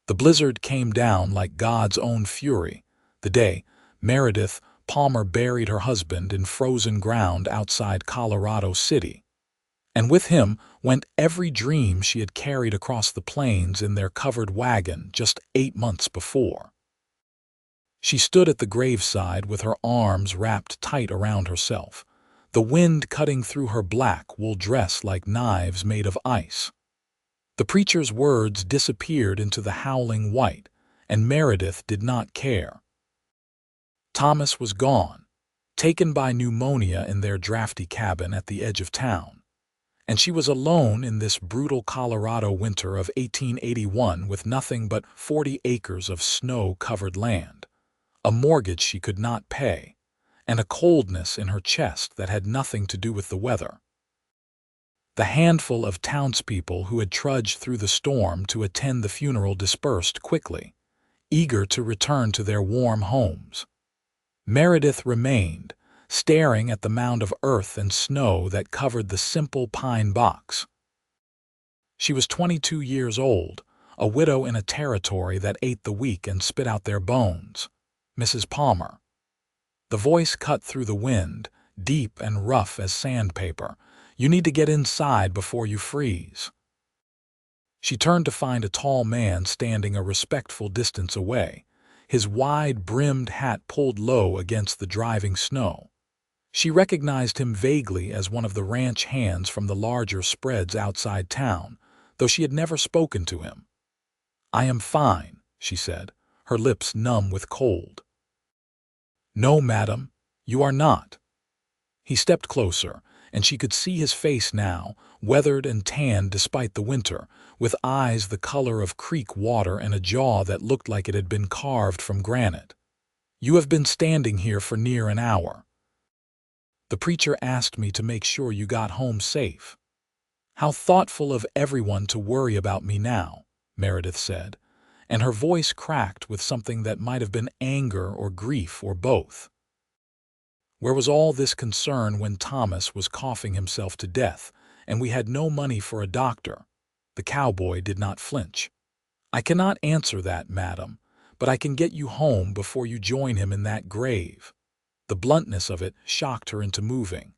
The blizzard came down like God's own fury, the day Meredith Palmer buried her husband in frozen ground outside Colorado City. And with him went every dream she had carried across the plains in their covered wagon just 8 months before. She stood at the graveside with her arms wrapped tight around herself, the wind cutting through her black wool dress like knives made of ice. The preacher's words disappeared into the howling white, and Meredith did not care. Thomas was gone, taken by pneumonia in their drafty cabin at the edge of town, and she was alone in this brutal Colorado winter of 1881 with nothing but 40 acres of snow-covered land, a mortgage she could not pay, and a coldness in her chest that had nothing to do with the weather. The handful of townspeople who had trudged through the storm to attend the funeral dispersed quickly, eager to return to their warm homes. Meredith remained, staring at the mound of earth and snow that covered the simple pine box. She was 22 years old, a widow in a territory that ate the weak and spit out their bones. Mrs. Palmer. The voice cut through the wind, deep and rough as sandpaper. You need to get inside before you freeze. She turned to find a tall man standing a respectful distance away, his wide-brimmed hat pulled low against the driving snow. She recognized him vaguely as one of the ranch hands from the larger spreads outside town, though she had never spoken to him. "I am fine," she said, her lips numb with cold. "No, madam, you are not." He stepped closer, and she could see his face now, weathered and tanned despite the winter, with eyes the color of creek water and a jaw that looked like it had been carved from granite. "You have been standing here for near an hour. The preacher asked me to make sure you got home safe." "How thoughtful of everyone to worry about me now," Meredith said, and her voice cracked with something that might have been anger or grief or both. "Where was all this concern when Thomas was coughing himself to death, and we had no money for a doctor?" The cowboy did not flinch. "I cannot answer that, madam, but I can get you home before you join him in that grave." The bluntness of it shocked her into moving.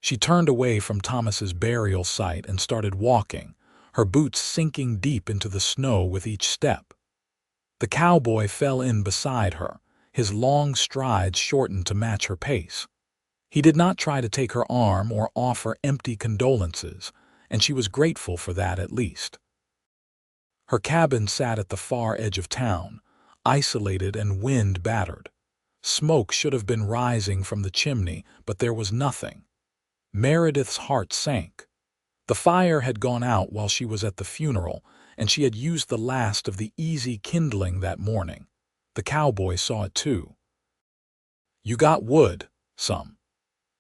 She turned away from Thomas's burial site and started walking, her boots sinking deep into the snow with each step. The cowboy fell in beside her, his long strides shortened to match her pace. He did not try to take her arm or offer empty condolences, and she was grateful for that at least. Her cabin sat at the far edge of town, isolated and wind-battered. Smoke should have been rising from the chimney, but there was nothing. Meredith's heart sank. The fire had gone out while she was at the funeral, and she had used the last of the easy kindling that morning. The cowboy saw it too. "You got wood, some."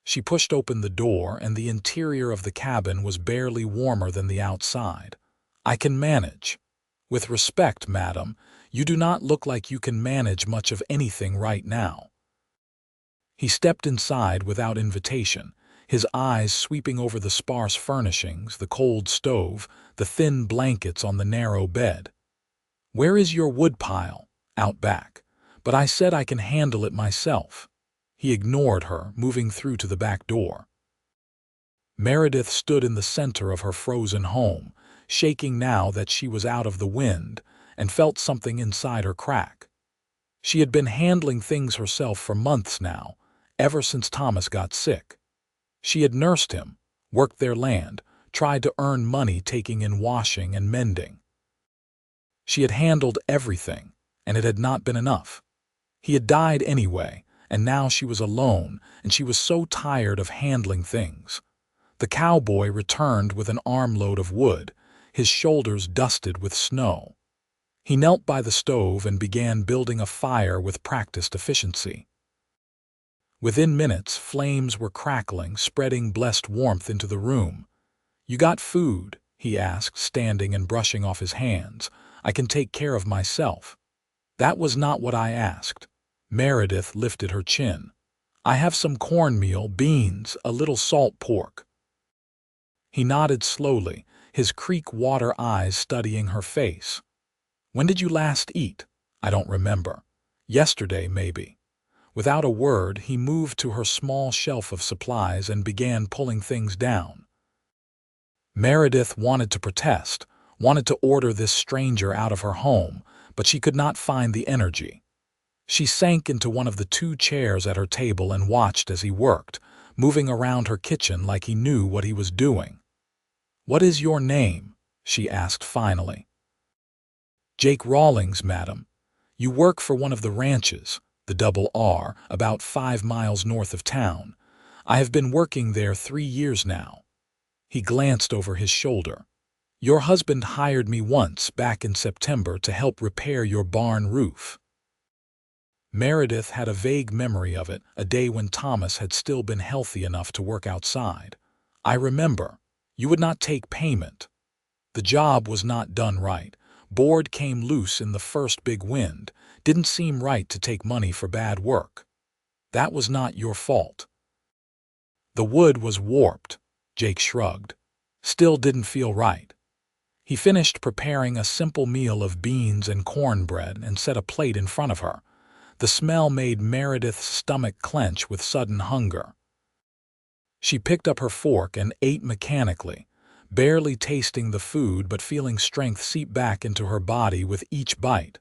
She pushed open the door, and the interior of the cabin was barely warmer than the outside. "I can manage." "With respect, madam, you do not look like you can manage much of anything right now." He stepped inside without invitation, his eyes sweeping over the sparse furnishings, the cold stove, the thin blankets on the narrow bed. "Where is your woodpile?" "Out back. But I said I can handle it myself." He ignored her, moving through to the back door. Meredith stood in the center of her frozen home, shaking now that she was out of the wind, and felt something inside her crack. She had been handling things herself for months now, ever since Thomas got sick. She had nursed him, worked their land, tried to earn money taking in washing and mending. She had handled everything, and it had not been enough. He had died anyway, and now she was alone, and she was so tired of handling things. The cowboy returned with an armload of wood, his shoulders dusted with snow. He knelt by the stove and began building a fire with practiced efficiency. Within minutes, flames were crackling, spreading blessed warmth into the room. "You got food?" he asked, standing and brushing off his hands. "I can take care of myself." "That was not what I asked." Meredith lifted her chin. "I have some cornmeal, beans, a little salt pork." He nodded slowly, his creek water eyes studying her face. When did you last eat? I don't remember. Yesterday, maybe. Without a word, he moved to her small shelf of supplies and began pulling things down. Meredith wanted to protest, wanted to order this stranger out of her home, but she could not find the energy. She sank into one of the 2 chairs at her table and watched as he worked, moving around her kitchen like he knew what he was doing. "What is your name?" she asked finally. "Jake Rawlings, madam. You work for one of the ranches, the Double R, about 5 miles north of town. I have been working there 3 years now." He glanced over his shoulder. "Your husband hired me once back in September to help repair your barn roof." Meredith had a vague memory of it, a day when Thomas had still been healthy enough to work outside. "I remember. You would not take payment." The job was not done right. Board came loose in the first big wind. Didn't seem right to take money for bad work. "That was not your fault." "The wood was warped," Jake shrugged. "Still didn't feel right." He finished preparing a simple meal of beans and cornbread and set a plate in front of her. The smell made Meredith's stomach clench with sudden hunger. She picked up her fork and ate mechanically, barely tasting the food but feeling strength seep back into her body with each bite.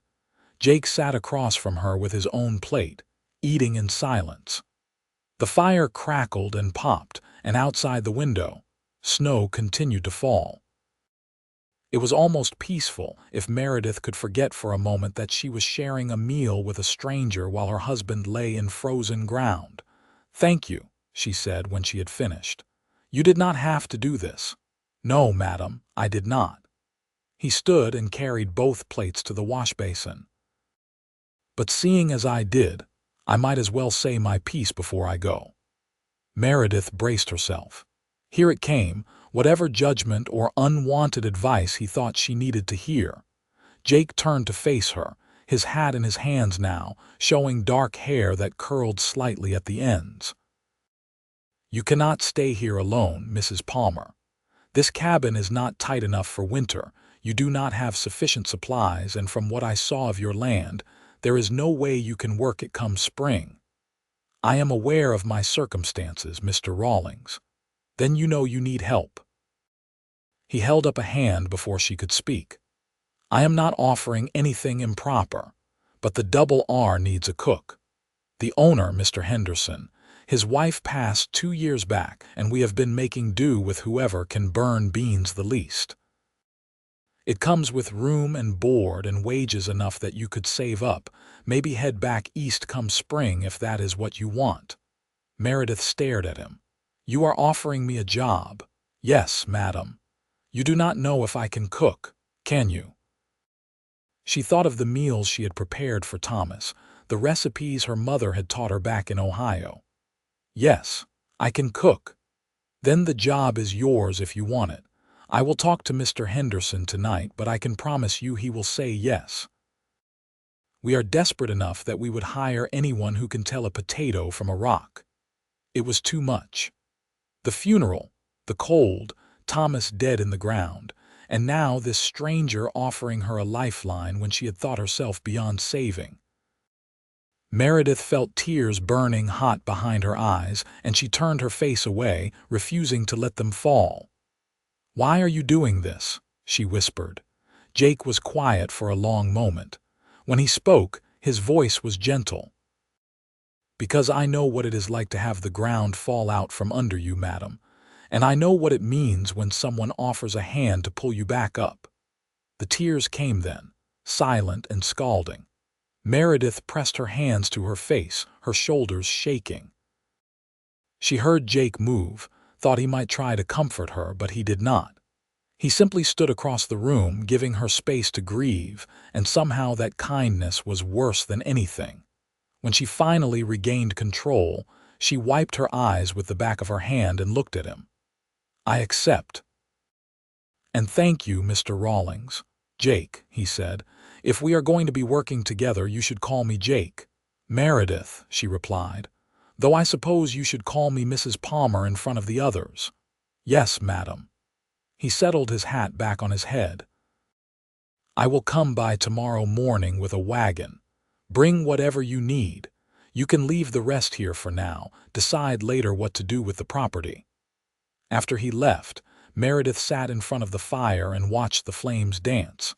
Jake sat across from her with his own plate, eating in silence. The fire crackled and popped, and outside the window, snow continued to fall. It was almost peaceful if Meredith could forget for a moment that she was sharing a meal with a stranger while her husband lay in frozen ground. "Thank you," she said when she had finished. "You did not have to do this." "No, madam, I did not." He stood and carried both plates to the wash basin. "But seeing as I did, I might as well say my piece before I go." Meredith braced herself. Here it came, whatever judgment or unwanted advice he thought she needed to hear. Jake turned to face her, his hat in his hands now, showing dark hair that curled slightly at the ends. "You cannot stay here alone, Mrs. Palmer. This cabin is not tight enough for winter. You do not have sufficient supplies, and from what I saw of your land, there is no way you can work it come spring. I am aware of my circumstances, Mr. Rawlings. Then you know you need help." He held up a hand before she could speak. "I am not offering anything improper, but the Double R needs a cook. The owner, Mr. Henderson, his wife passed 2 years back, and we have been making do with whoever can burn beans the least. It comes with room and board and wages enough that you could save up, maybe head back east come spring if that is what you want." Meredith stared at him. "You are offering me a job." "Yes, madam. You do not know if I can cook, can you?" She thought of the meals she had prepared for Thomas, the recipes her mother had taught her back in Ohio. "Yes, I can cook." "Then the job is yours if you want it. I will talk to Mr. Henderson tonight, but I can promise you he will say yes. We are desperate enough that we would hire anyone who can tell a potato from a rock." It was too much. The funeral, the cold, Thomas dead in the ground, and now this stranger offering her a lifeline when she had thought herself beyond saving. Meredith felt tears burning hot behind her eyes, and she turned her face away, refusing to let them fall. "Why are you doing this?" she whispered. Jake was quiet for a long moment. When he spoke, his voice was gentle. "Because I know what it is like to have the ground fall out from under you, madam, and I know what it means when someone offers a hand to pull you back up." The tears came then, silent and scalding. Meredith pressed her hands to her face, her shoulders shaking. She heard Jake move, thought he might try to comfort her, but he did not. He simply stood across the room, giving her space to grieve, and somehow that kindness was worse than anything. When she finally regained control, she wiped her eyes with the back of her hand and looked at him. "I accept." "And thank you, Mr. Rawlings." "Jake," he said. "If we are going to be working together, you should call me Jake." "Meredith," she replied. "Though I suppose you should call me Mrs. Palmer in front of the others." "Yes, madam." He settled his hat back on his head. I will come by tomorrow morning with a wagon. Bring whatever you need. You can leave the rest here for now. Decide later what to do with the property." After he left, Meredith sat in front of the fire and watched the flames dance.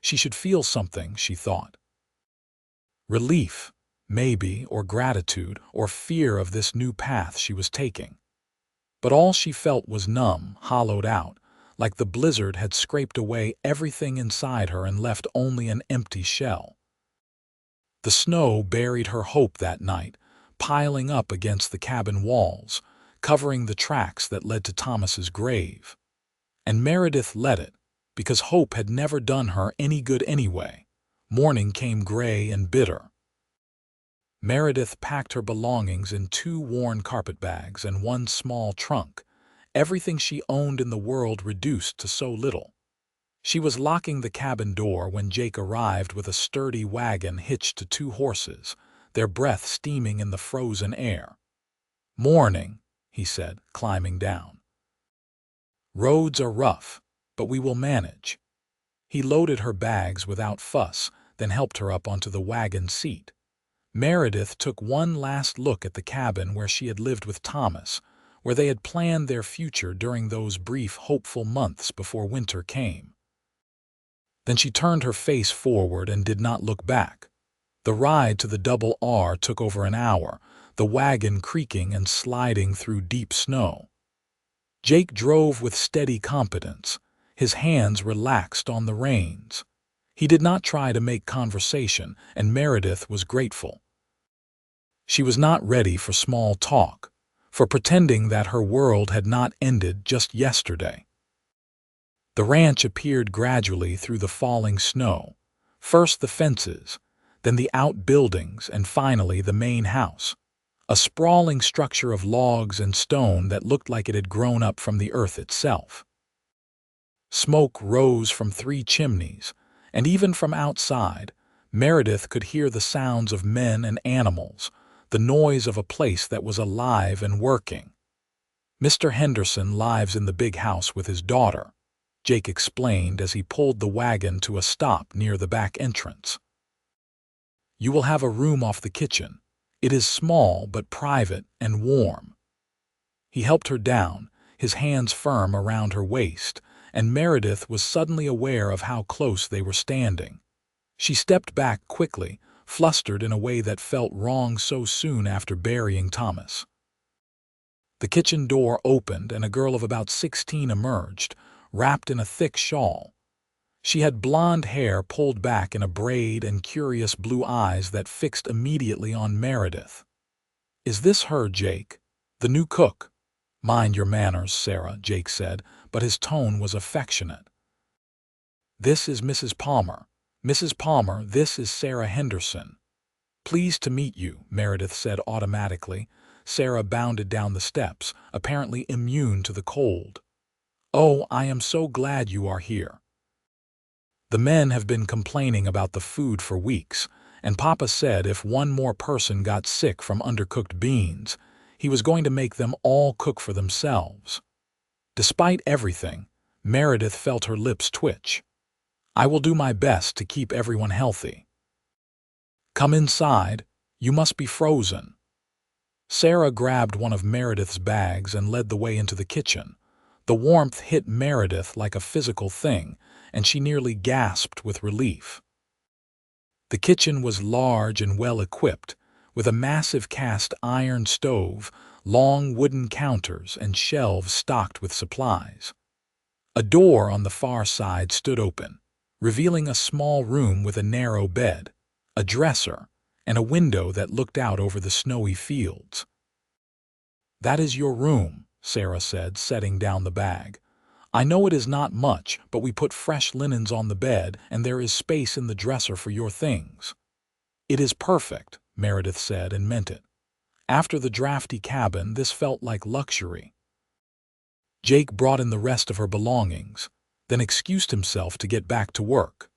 She should feel something, she thought. Relief, maybe, or gratitude, or fear of this new path she was taking. But all she felt was numb, hollowed out, like the blizzard had scraped away everything inside her and left only an empty shell. The snow buried her hope that night, piling up against the cabin walls, covering the tracks that led to Thomas's grave. And Meredith let it, because hope had never done her any good anyway. Morning came gray and bitter. Meredith packed her belongings in 2 worn carpetbags and 1 small trunk, everything she owned in the world reduced to so little. She was locking the cabin door when Jake arrived with a sturdy wagon hitched to 2 horses, their breath steaming in the frozen air. "Morning," he said, climbing down. "Roads are rough, but we will manage." He loaded her bags without fuss, then helped her up onto the wagon seat. Meredith took one last look at the cabin where she had lived with Thomas, where they had planned their future during those brief, hopeful months before winter came. Then she turned her face forward and did not look back. The ride to the Double R took over an hour, the wagon creaking and sliding through deep snow. Jake drove with steady competence, his hands relaxed on the reins. He did not try to make conversation, and Meredith was grateful. She was not ready for small talk, for pretending that her world had not ended just yesterday. The ranch appeared gradually through the falling snow, first the fences, then the outbuildings, and finally the main house, a sprawling structure of logs and stone that looked like it had grown up from the earth itself. Smoke rose from 3 chimneys, and even from outside, Meredith could hear the sounds of men and animals, the noise of a place that was alive and working. "Mr. Henderson lives in the big house with his daughter," Jake explained as he pulled the wagon to a stop near the back entrance. "You will have a room off the kitchen. It is small but private and warm." He helped her down, his hands firm around her waist, and Meredith was suddenly aware of how close they were standing. She stepped back quickly, flustered in a way that felt wrong so soon after burying Thomas. The kitchen door opened and a girl of about 16 emerged, wrapped in a thick shawl. She had blonde hair pulled back in a braid and curious blue eyes that fixed immediately on Meredith. "Is this her, Jake? The new cook?" "Mind your manners, Sarah," Jake said, but his tone was affectionate. "This is Mrs. Palmer. Mrs. Palmer, this is Sarah Henderson." "Pleased to meet you," Meredith said automatically. Sarah bounded down the steps, apparently immune to the cold. "Oh, I am so glad you are here. The men have been complaining about the food for weeks, and Papa said if one more person got sick from undercooked beans, he was going to make them all cook for themselves." Despite everything, Meredith felt her lips twitch. "I will do my best to keep everyone healthy." "Come inside. You must be frozen." Sarah grabbed one of Meredith's bags and led the way into the kitchen. The warmth hit Meredith like a physical thing, and she nearly gasped with relief. The kitchen was large and well-equipped, with a massive cast-iron stove, long wooden counters, and shelves stocked with supplies. A door on the far side stood open, revealing a small room with a narrow bed, a dresser, and a window that looked out over the snowy fields. "That is your room," Sarah said, setting down the bag. "I know it is not much, but we put fresh linens on the bed, and there is space in the dresser for your things." "It is perfect," Meredith said, and meant it. After the drafty cabin, this felt like luxury. Jake brought in the rest of her belongings, then excused himself to get back to work.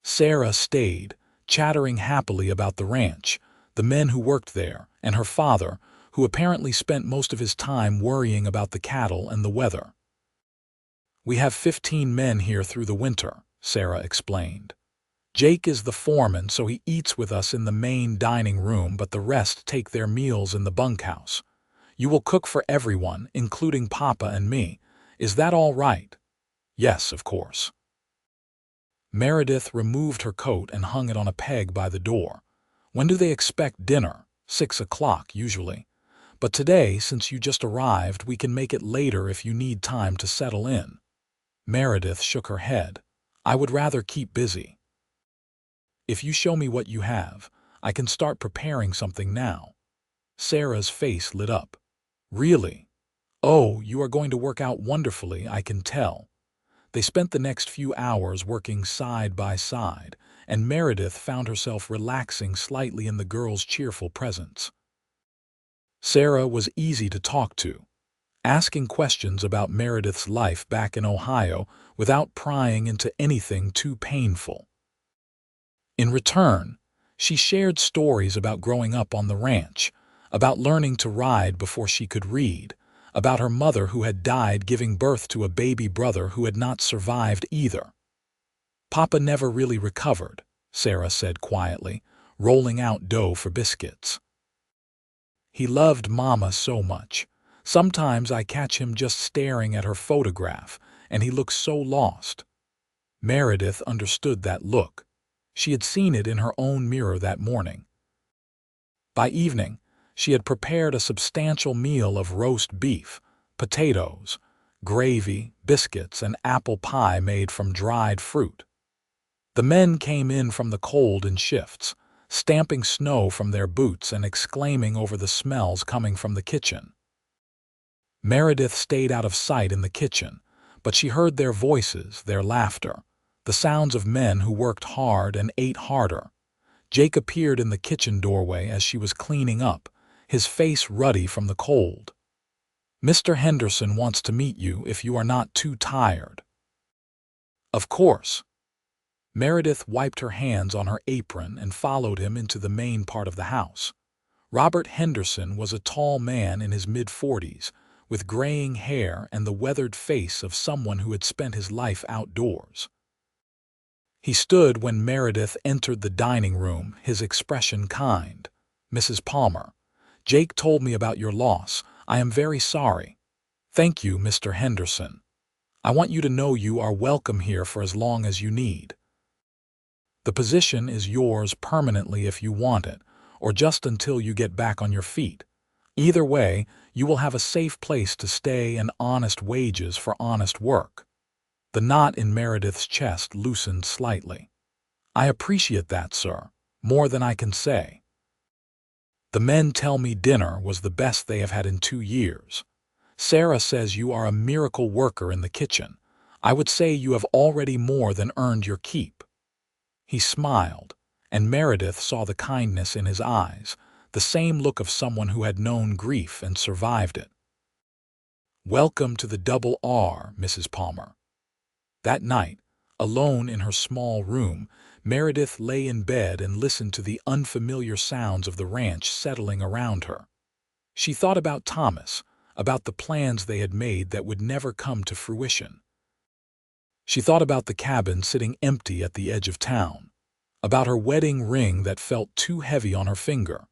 Sarah stayed, chattering happily about the ranch, the men who worked there, and her father, who apparently spent most of his time worrying about the cattle and the weather. "We have 15 men here through the winter," Sarah explained. Jake is the foreman, so he eats with us in the main dining room, but the rest take their meals in the bunkhouse. You will cook for everyone, including Papa and me. Is that all right? Yes, of course. Meredith removed her coat and hung it on a peg by the door. When do they expect dinner? 6 o'clock, usually. But today, since you just arrived, we can make it later if you need time to settle in. Meredith shook her head. I would rather keep busy. If you show me what you have, I can start preparing something now. Sarah's face lit up. Really? Oh, you are going to work out wonderfully, I can tell. They spent the next few hours working side by side, and Meredith found herself relaxing slightly in the girl's cheerful presence. Sarah was easy to talk to, asking questions about Meredith's life back in Ohio without prying into anything too painful. In return, she shared stories about growing up on the ranch, about learning to ride before she could read, about her mother who had died giving birth to a baby brother who had not survived either. Papa never really recovered, Sarah said quietly, rolling out dough for biscuits. He loved Mama so much. Sometimes I catch him just staring at her photograph, and he looks so lost. Meredith understood that look. She had seen it in her own mirror that morning. By evening, she had prepared a substantial meal of roast beef, potatoes, gravy, biscuits, and apple pie made from dried fruit. The men came in from the cold in shifts, stamping snow from their boots and exclaiming over the smells coming from the kitchen. Meredith stayed out of sight in the kitchen, but she heard their voices, their laughter, the sounds of men who worked hard and ate harder. Jake appeared in the kitchen doorway as she was cleaning up, his face ruddy from the cold. Mr. Henderson wants to meet you if you are not too tired. Of course. Meredith wiped her hands on her apron and followed him into the main part of the house. Robert Henderson was a tall man in his mid-40s, with graying hair and the weathered face of someone who had spent his life outdoors. He stood when Meredith entered the dining room, his expression kind. Mrs. Palmer, Jake told me about your loss. I am very sorry. Thank you, Mr. Henderson. I want you to know you are welcome here for as long as you need. The position is yours permanently if you want it, or just until you get back on your feet. Either way, you will have a safe place to stay and honest wages for honest work. The knot in Meredith's chest loosened slightly. I appreciate that, sir, more than I can say. The men tell me dinner was the best they have had in 2 years. Sarah says you are a miracle worker in the kitchen. I would say you have already more than earned your keep. He smiled, and Meredith saw the kindness in his eyes, the same look of someone who had known grief and survived it. Welcome to the Double R, Mrs. Palmer. That night, alone in her small room, Meredith lay in bed and listened to the unfamiliar sounds of the ranch settling around her. She thought about Thomas, about the plans they had made that would never come to fruition. She thought about the cabin sitting empty at the edge of town, about her wedding ring that felt too heavy on her finger.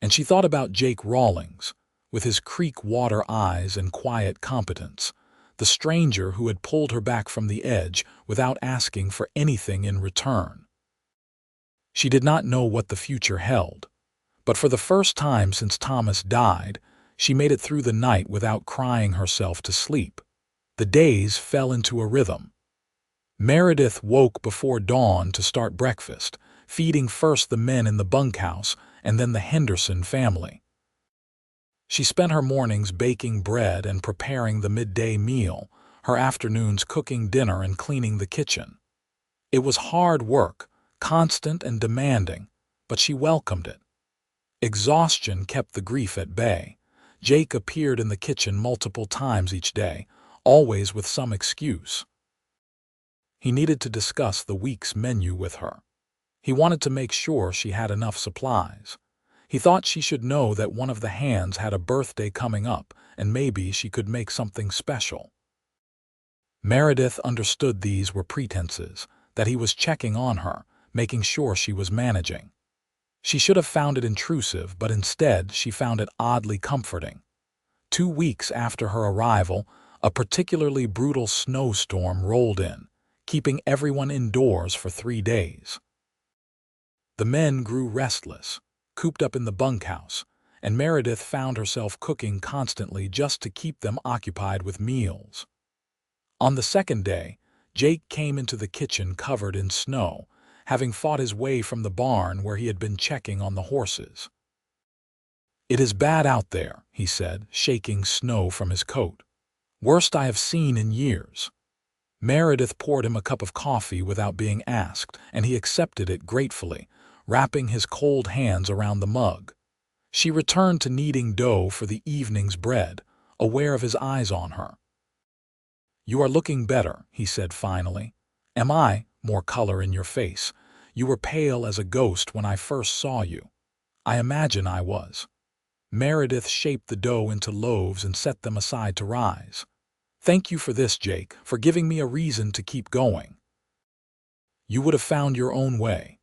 And she thought about Jake Rawlings, with his creek water eyes and quiet competence, the stranger who had pulled her back from the edge without asking for anything in return. She did not know what the future held, but for the first time since Thomas died, she made it through the night without crying herself to sleep. The days fell into a rhythm. Meredith woke before dawn to start breakfast, feeding first the men in the bunkhouse and then the Henderson family. She spent her mornings baking bread and preparing the midday meal, her afternoons cooking dinner and cleaning the kitchen. It was hard work, constant and demanding, but she welcomed it. Exhaustion kept the grief at bay. Jake appeared in the kitchen multiple times each day, always with some excuse. He needed to discuss the week's menu with her. He wanted to make sure she had enough supplies. He thought she should know that one of the hands had a birthday coming up, and maybe she could make something special. Meredith understood these were pretenses, that he was checking on her, making sure she was managing. She should have found it intrusive, but instead she found it oddly comforting. 2 weeks after her arrival, a particularly brutal snowstorm rolled in, keeping everyone indoors for 3 days. The men grew restless, cooped up in the bunkhouse, and Meredith found herself cooking constantly just to keep them occupied with meals. On the second day, Jake came into the kitchen covered in snow, having fought his way from the barn where he had been checking on the horses. "It is bad out there," he said, shaking snow from his coat. "Worst I have seen in years." Meredith poured him a cup of coffee without being asked, and he accepted it gratefully, wrapping his cold hands around the mug. She returned to kneading dough for the evening's bread, aware of his eyes on her. "You are looking better," he said finally. "Am I? More color in your face. You were pale as a ghost when I first saw you." "I imagine I was." Meredith shaped the dough into loaves and set them aside to rise. "Thank you for this, Jake, for giving me a reason to keep going." "You would have found your own way."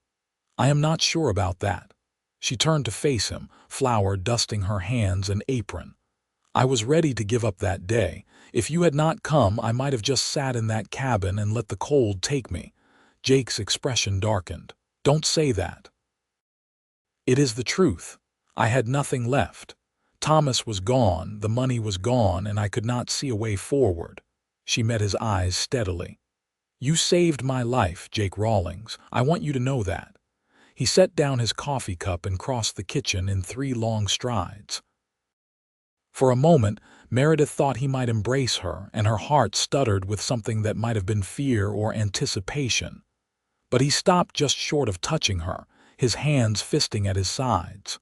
"I am not sure about that." She turned to face him, flour dusting her hands and apron. "I was ready to give up that day. If you had not come, I might have just sat in that cabin and let the cold take me." Jake's expression darkened. "Don't say that." "It is the truth. I had nothing left. Thomas was gone, the money was gone, and I could not see a way forward." She met his eyes steadily. "You saved my life, Jake Rawlings. I want you to know that." He set down his coffee cup and crossed the kitchen in 3 long strides. For a moment, Meredith thought he might embrace her, and her heart stuttered with something that might have been fear or anticipation. But he stopped just short of touching her, his hands fisting at his sides.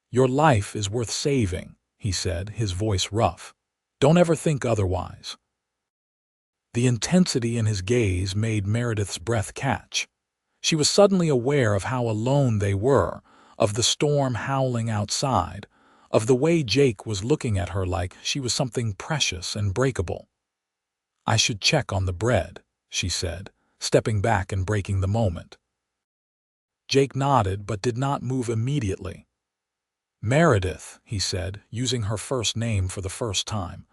"Your life is worth saving," he said, his voice rough. "Don't ever think otherwise." The intensity in his gaze made Meredith's breath catch. She was suddenly aware of how alone they were, of the storm howling outside, of the way Jake was looking at her like she was something precious and breakable. "I should check on the bread," she said, stepping back and breaking the moment. Jake nodded but did not move immediately. "Meredith," he said, using her first name for the first time,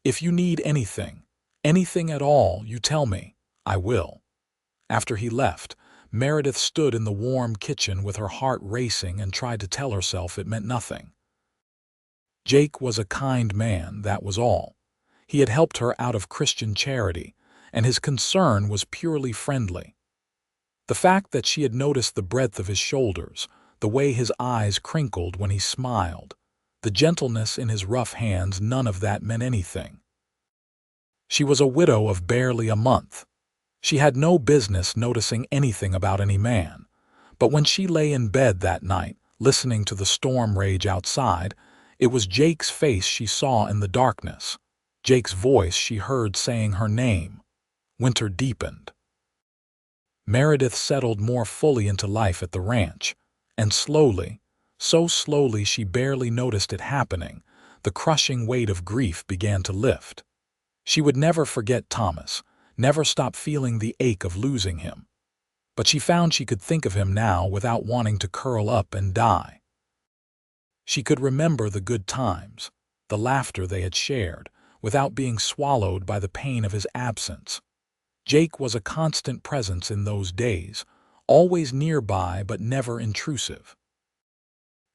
"if you need anything, anything at all, you tell me. I will." After he left, Meredith stood in the warm kitchen with her heart racing and tried to tell herself it meant nothing. Jake was a kind man, that was all. He had helped her out of Christian charity, and his concern was purely friendly. The fact that she had noticed the breadth of his shoulders, the way his eyes crinkled when he smiled, the gentleness in his rough hands, none of that meant anything. She was a widow of barely a month. She had no business noticing anything about any man, but when she lay in bed that night, listening to the storm rage outside, it was Jake's face she saw in the darkness, Jake's voice she heard saying her name. Winter deepened. Meredith settled more fully into life at the ranch, and slowly, so slowly she barely noticed it happening, the crushing weight of grief began to lift. She would never forget Thomas, never stop feeling the ache of losing him. But she found she could think of him now without wanting to curl up and die. She could remember the good times, the laughter they had shared, without being swallowed by the pain of his absence. Jake was a constant presence in those days, always nearby but never intrusive.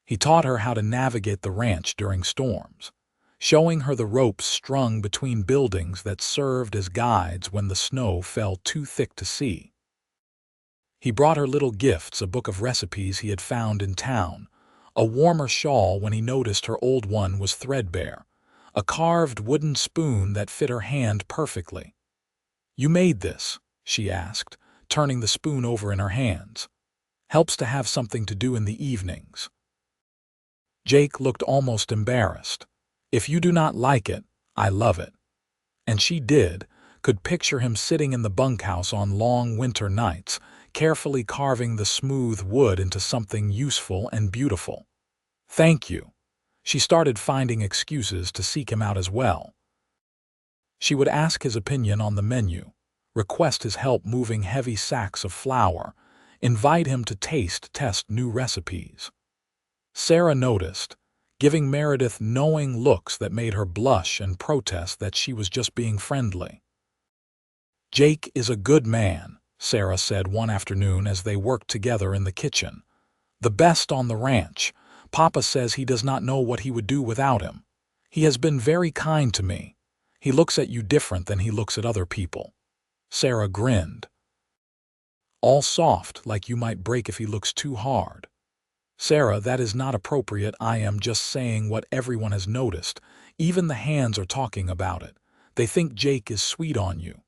He taught her how to navigate the ranch during storms, showing her the ropes strung between buildings that served as guides when the snow fell too thick to see. He brought her little gifts, a book of recipes he had found in town, a warmer shawl when he noticed her old one was threadbare, a carved wooden spoon that fit her hand perfectly. "You made this?" she asked, turning the spoon over in her hands. "Helps to have something to do in the evenings." Jake looked almost embarrassed. "If you do not like it, I love it." And she did, could picture him sitting in the bunkhouse on long winter nights, carefully carving the smooth wood into something useful and beautiful. "Thank you." She started finding excuses to seek him out as well. She would ask his opinion on the menu, request his help moving heavy sacks of flour, invite him to test new recipes. Sarah noticed, giving Meredith knowing looks that made her blush and protest that she was just being friendly. "Jake is a good man," Sarah said one afternoon as they worked together in the kitchen. "The best on the ranch. Papa says he does not know what he would do without him. He has been very kind to me. He looks at you different than he looks at other people." Sarah grinned. "All soft, like you might break if he looks too hard." "Sarah, that is not appropriate. I am just saying what everyone has noticed. Even the hands are talking about it. They think Jake is sweet on you."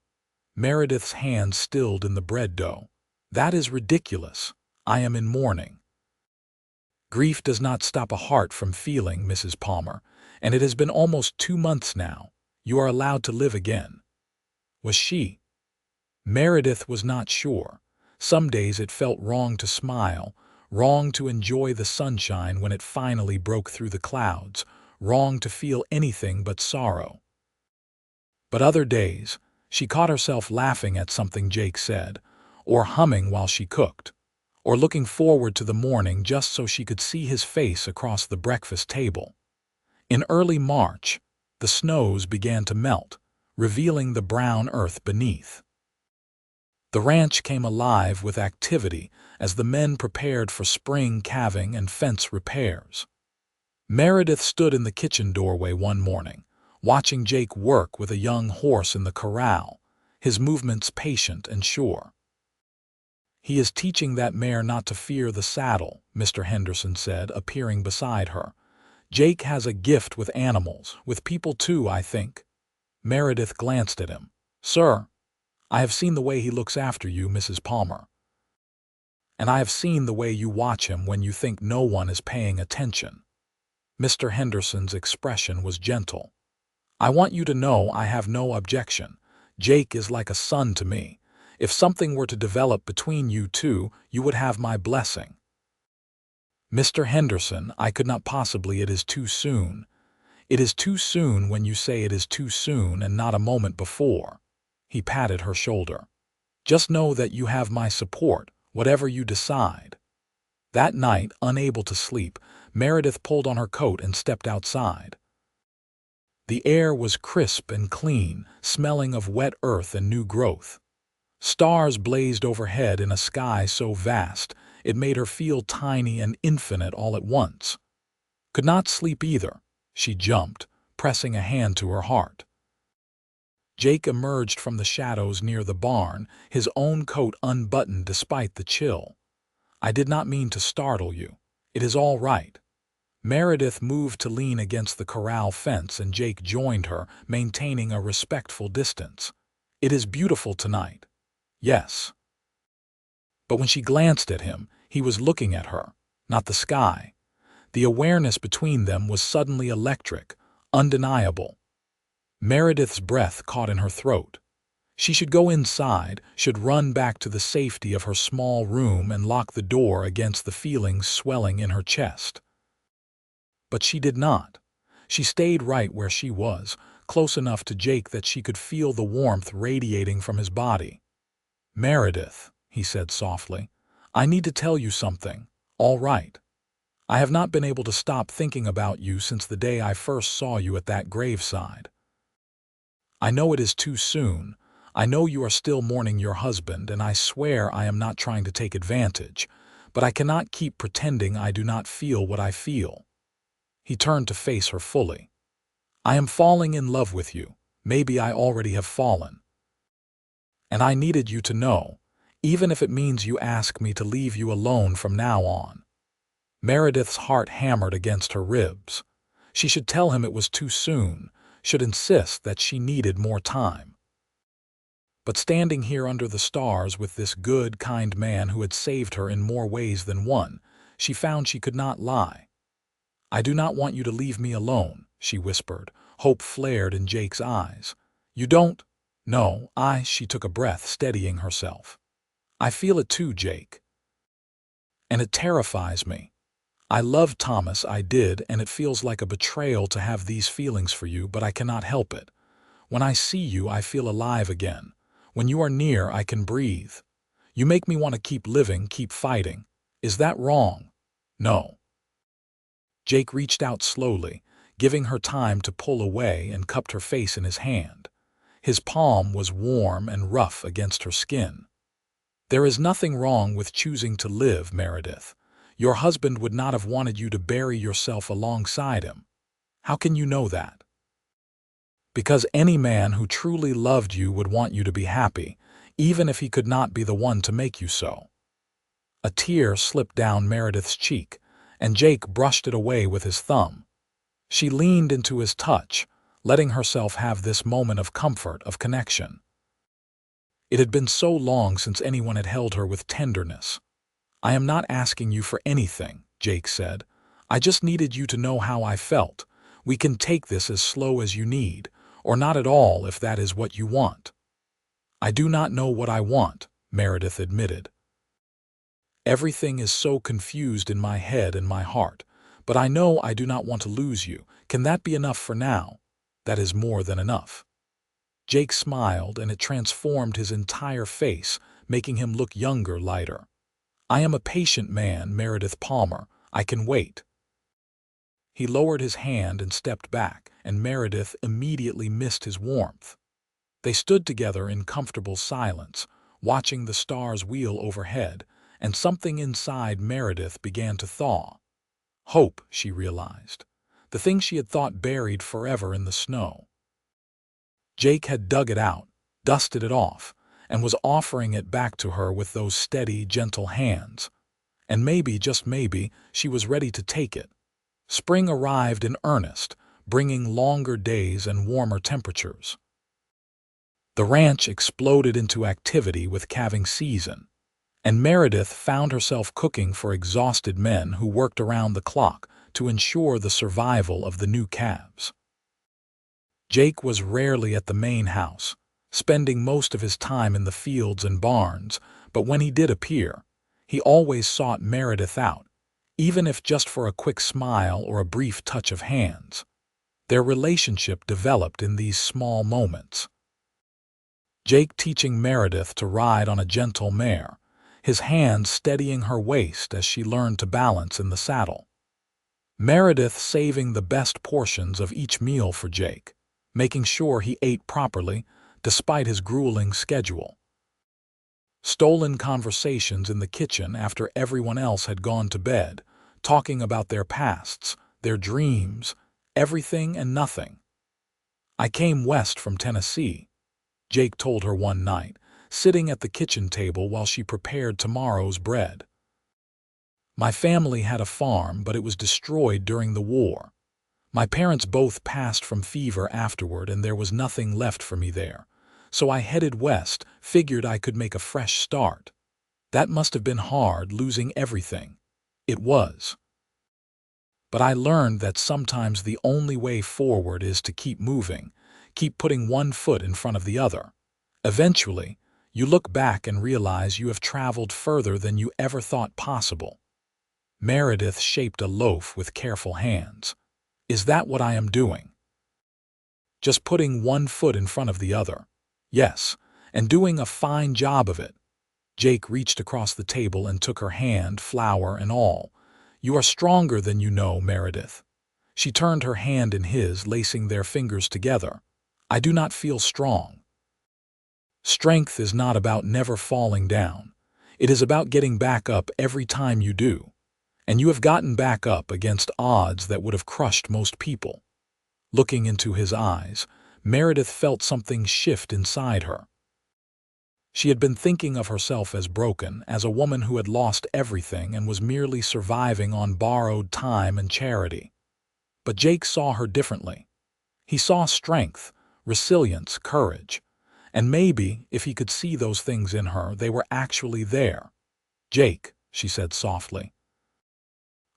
Meredith's hands stilled in the bread dough. "That is ridiculous. I am in mourning." "Grief does not stop a heart from feeling, Mrs. Palmer, and it has been almost 2 months now. You are allowed to live again." Was she? Meredith was not sure. Some days it felt wrong to smile, wrong to enjoy the sunshine when it finally broke through the clouds, wrong to feel anything but sorrow. But other days, she caught herself laughing at something Jake said, or humming while she cooked, or looking forward to the morning just so she could see his face across the breakfast table. In early March, the snows began to melt, revealing the brown earth beneath. The ranch came alive with activity as the men prepared for spring calving and fence repairs. Meredith stood in the kitchen doorway one morning, watching Jake work with a young horse in the corral, his movements patient and sure. "He is teaching that mare not to fear the saddle," Mr. Henderson said, appearing beside her. "Jake has a gift with animals, with people too, I think." Meredith glanced at him. "Sir, I have seen the way he looks after you, Mrs. Palmer. And I have seen the way you watch him when you think no one is paying attention." Mr. Henderson's expression was gentle. "I want you to know I have no objection. Jake is like a son to me. If something were to develop between you two, you would have my blessing." "Mr. Henderson, I could not possibly. It is too soon." "It is too soon when you say it is too soon and not a moment before." He patted her shoulder. "Just know that you have my support, whatever you decide." That night, unable to sleep, Meredith pulled on her coat and stepped outside. The air was crisp and clean, smelling of wet earth and new growth. Stars blazed overhead in a sky so vast it made her feel tiny and infinite all at once. Could not sleep either. She jumped, pressing a hand to her heart. Jake emerged from the shadows near the barn, his own coat unbuttoned despite the chill. "I did not mean to startle you. It is all right." Meredith moved to lean against the corral fence and Jake joined her, maintaining a respectful distance. "It is beautiful tonight." "Yes." But when she glanced at him, he was looking at her, not the sky. The awareness between them was suddenly electric, undeniable. Meredith's breath caught in her throat. She should go inside, should run back to the safety of her small room and lock the door against the feelings swelling in her chest. But she did not. She stayed right where she was, close enough to Jake that she could feel the warmth radiating from his body. "Meredith," he said softly, "I need to tell you something, all right? I have not been able to stop thinking about you since the day I first saw you at that graveside. I know it is too soon. I know you are still mourning your husband, and I swear I am not trying to take advantage, but I cannot keep pretending I do not feel what I feel." He turned to face her fully. "I am falling in love with you. Maybe I already have fallen. And I needed you to know, even if it means you ask me to leave you alone from now on." Meredith's heart hammered against her ribs. She should tell him it was too soon, should insist that she needed more time. But standing here under the stars with this good, kind man who had saved her in more ways than one, she found she could not lie. "I do not want you to leave me alone," she whispered. Hope flared in Jake's eyes. "You don't?" "No, she took a breath, steadying herself. "I feel it too, Jake. And it terrifies me. I loved Thomas, I did, and it feels like a betrayal to have these feelings for you, but I cannot help it. When I see you, I feel alive again. When you are near, I can breathe. You make me want to keep living, keep fighting. Is that wrong? No. Jake reached out slowly, giving her time to pull away, and cupped her face in his hand. His palm was warm and rough against her skin. There is nothing wrong with choosing to live, Meredith. Your husband would not have wanted you to bury yourself alongside him. How can you know that? Because any man who truly loved you would want you to be happy, even if he could not be the one to make you so. A tear slipped down Meredith's cheek, and Jake brushed it away with his thumb. She leaned into his touch, letting herself have this moment of comfort, of connection. It had been so long since anyone had held her with tenderness. I am not asking you for anything, Jake said. I just needed you to know how I felt. We can take this as slow as you need, or not at all if that is what you want. I do not know what I want, Meredith admitted. Everything is so confused in my head and my heart, but I know I do not want to lose you. Can that be enough for now? That is more than enough. Jake smiled, and it transformed his entire face, making him look younger, lighter. I am a patient man, Meredith Palmer. I can wait. He lowered his hand and stepped back, and Meredith immediately missed his warmth. They stood together in comfortable silence, watching the stars wheel overhead, and something inside Meredith began to thaw. Hope, she realized. The thing she had thought buried forever in the snow. Jake had dug it out, dusted it off, and was offering it back to her with those steady, gentle hands. And maybe, just maybe, she was ready to take it. Spring arrived in earnest, bringing longer days and warmer temperatures. The ranch exploded into activity with calving season, and Meredith found herself cooking for exhausted men who worked around the clock to ensure the survival of the new calves. Jake was rarely at the main house, spending most of his time in the fields and barns, but when he did appear, he always sought Meredith out, even if just for a quick smile or a brief touch of hands. Their relationship developed in these small moments. Jake teaching Meredith to ride on a gentle mare, his hands steadying her waist as she learned to balance in the saddle. Meredith saving the best portions of each meal for Jake, making sure he ate properly despite his grueling schedule. Stolen conversations in the kitchen after everyone else had gone to bed, talking about their pasts, their dreams, everything and nothing. I came west from Tennessee, Jake told her one night, sitting at the kitchen table while she prepared tomorrow's bread. My family had a farm, but it was destroyed during the war. My parents both passed from fever afterward, and there was nothing left for me there. So I headed west, figured I could make a fresh start. That must have been hard, losing everything. It was. But I learned that sometimes the only way forward is to keep moving, keep putting one foot in front of the other. Eventually, you look back and realize you have traveled further than you ever thought possible. Meredith shaped a loaf with careful hands. Is that what I am doing? Just putting one foot in front of the other. Yes, and doing a fine job of it. Jake reached across the table and took her hand, flour and all. You are stronger than you know, Meredith. She turned her hand in his, lacing their fingers together. I do not feel strong. Strength is not about never falling down. It is about getting back up every time you do. And you have gotten back up against odds that would have crushed most people. Looking into his eyes, Meredith felt something shift inside her. She had been thinking of herself as broken, as a woman who had lost everything and was merely surviving on borrowed time and charity. But Jake saw her differently. He saw strength, resilience, courage. And maybe, if he could see those things in her, they were actually there. Jake, she said softly.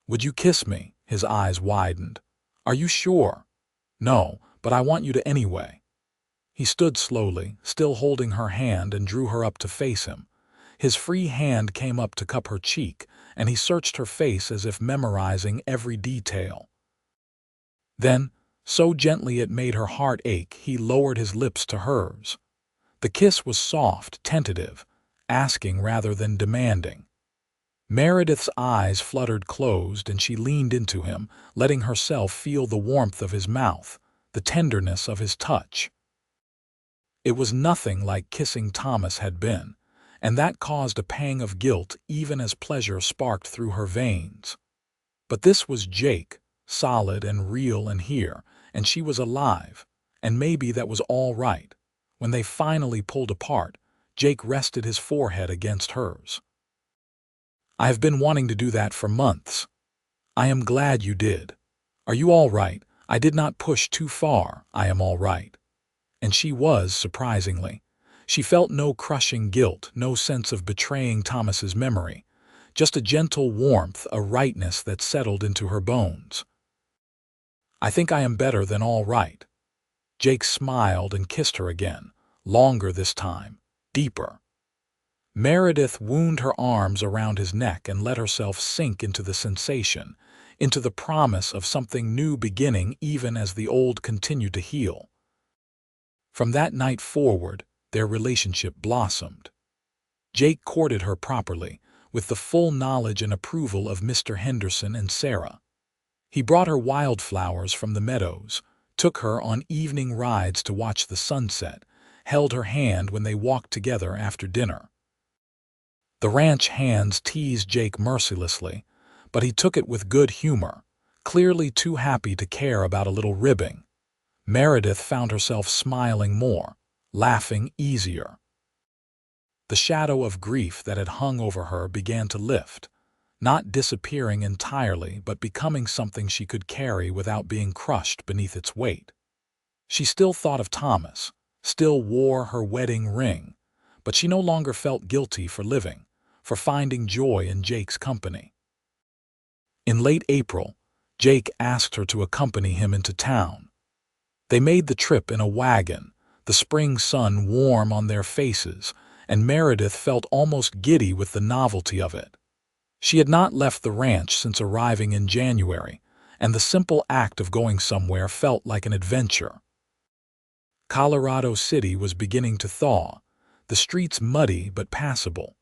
Would you kiss me? His eyes widened. Are you sure? No, but I want you to anyway. He stood slowly, still holding her hand, and drew her up to face him. His free hand came up to cup her cheek, and he searched her face as if memorizing every detail. Then, so gently it made her heart ache, he lowered his lips to hers. The kiss was soft, tentative, asking rather than demanding. Meredith's eyes fluttered closed and she leaned into him, letting herself feel the warmth of his mouth, the tenderness of his touch. It was nothing like kissing Thomas had been, and that caused a pang of guilt even as pleasure sparked through her veins. But this was Jake, solid and real and here, and she was alive, and maybe that was all right. When they finally pulled apart, Jake rested his forehead against hers. "I have been wanting to do that for months. I am glad you did. Are you all right? I did not push too far. I am all right." And she was, surprisingly. She felt no crushing guilt, no sense of betraying Thomas's memory, just a gentle warmth, a rightness that settled into her bones. "I think I am better than all right." Jake smiled and kissed her again, longer this time, deeper. Meredith wound her arms around his neck and let herself sink into the sensation, into the promise of something new beginning even as the old continued to heal. From that night forward, their relationship blossomed. Jake courted her properly, with the full knowledge and approval of Mr. Henderson and Sarah. He brought her wildflowers from the meadows, took her on evening rides to watch the sunset, held her hand when they walked together after dinner. The ranch hands teased Jake mercilessly, but he took it with good humor, clearly too happy to care about a little ribbing. Meredith found herself smiling more, laughing easier. The shadow of grief that had hung over her began to lift, not disappearing entirely but becoming something she could carry without being crushed beneath its weight. She still thought of Thomas, still wore her wedding ring, but she no longer felt guilty for living, for finding joy in Jake's company. In late April, Jake asked her to accompany him into town. They made the trip in a wagon, the spring sun warm on their faces, and Meredith felt almost giddy with the novelty of it. She had not left the ranch since arriving in January, and the simple act of going somewhere felt like an adventure. Colorado City was beginning to thaw, the streets muddy but passable.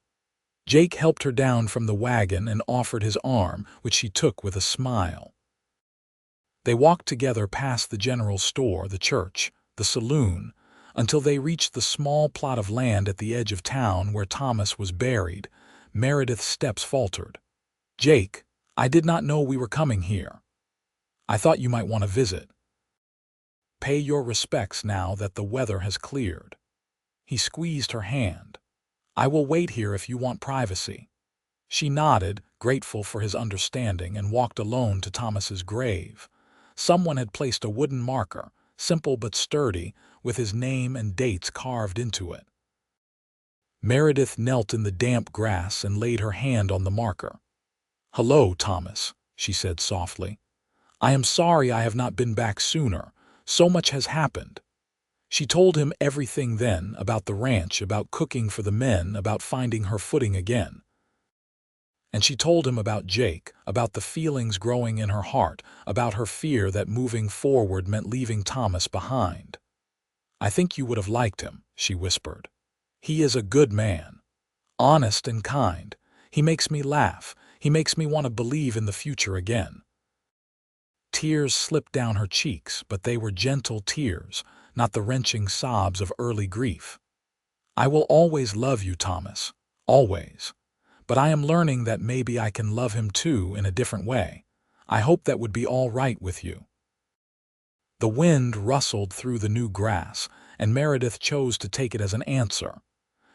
Jake helped her down from the wagon and offered his arm, which she took with a smile. They walked together past the general store, the church, the saloon, until they reached the small plot of land at the edge of town where Thomas was buried. Meredith's steps faltered. "Jake, I did not know we were coming here. I thought you might want to visit. Pay your respects now that the weather has cleared." He squeezed her hand. "I will wait here if you want privacy." She nodded, grateful for his understanding, and walked alone to Thomas's grave. Someone had placed a wooden marker, simple but sturdy, with his name and dates carved into it. Meredith knelt in the damp grass and laid her hand on the marker. "Hello, Thomas," she said softly. "I am sorry I have not been back sooner. So much has happened." She told him everything then, about the ranch, about cooking for the men, about finding her footing again. And she told him about Jake, about the feelings growing in her heart, about her fear that moving forward meant leaving Thomas behind. "I think you would have liked him," she whispered. "He is a good man. Honest and kind. He makes me laugh. He makes me want to believe in the future again." Tears slipped down her cheeks, but they were gentle tears, not the wrenching sobs of early grief. "I will always love you, Thomas. Always. But I am learning that maybe I can love him too in a different way. I hope that would be all right with you." The wind rustled through the new grass, and Meredith chose to take it as an answer.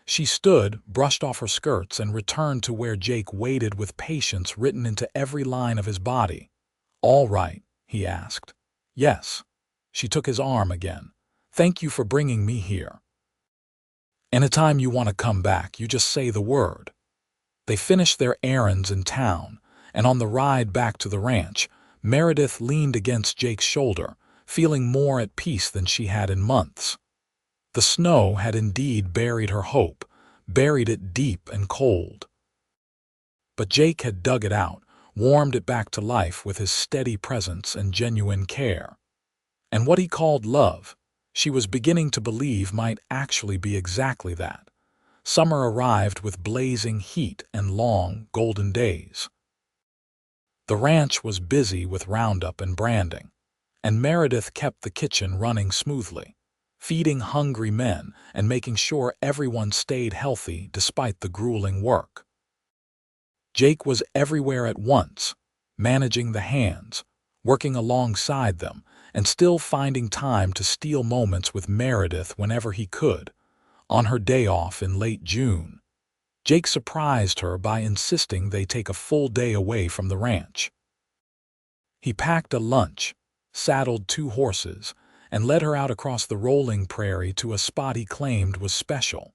She stood, brushed off her skirts, and returned to where Jake waited with patience written into every line of his body. "All right?" he asked. "Yes." She took his arm again. "Thank you for bringing me here. Anytime you want to come back, you just say the word." They finished their errands in town, and on the ride back to the ranch, Meredith leaned against Jake's shoulder, feeling more at peace than she had in months. The snow had indeed buried her hope, buried it deep and cold. But Jake had dug it out, warmed it back to life with his steady presence and genuine care. And what he called love, she was beginning to believe might actually be exactly that. Summer arrived with blazing heat and long, golden days. The ranch was busy with roundup and branding, and Meredith kept the kitchen running smoothly, feeding hungry men and making sure everyone stayed healthy despite the grueling work. Jake was everywhere at once, managing the hands, working alongside them, and still finding time to steal moments with Meredith whenever he could. On her day off in late June, Jake surprised her by insisting they take a full day away from the ranch. He packed a lunch, saddled 2 horses, and led her out across the rolling prairie to a spot he claimed was special.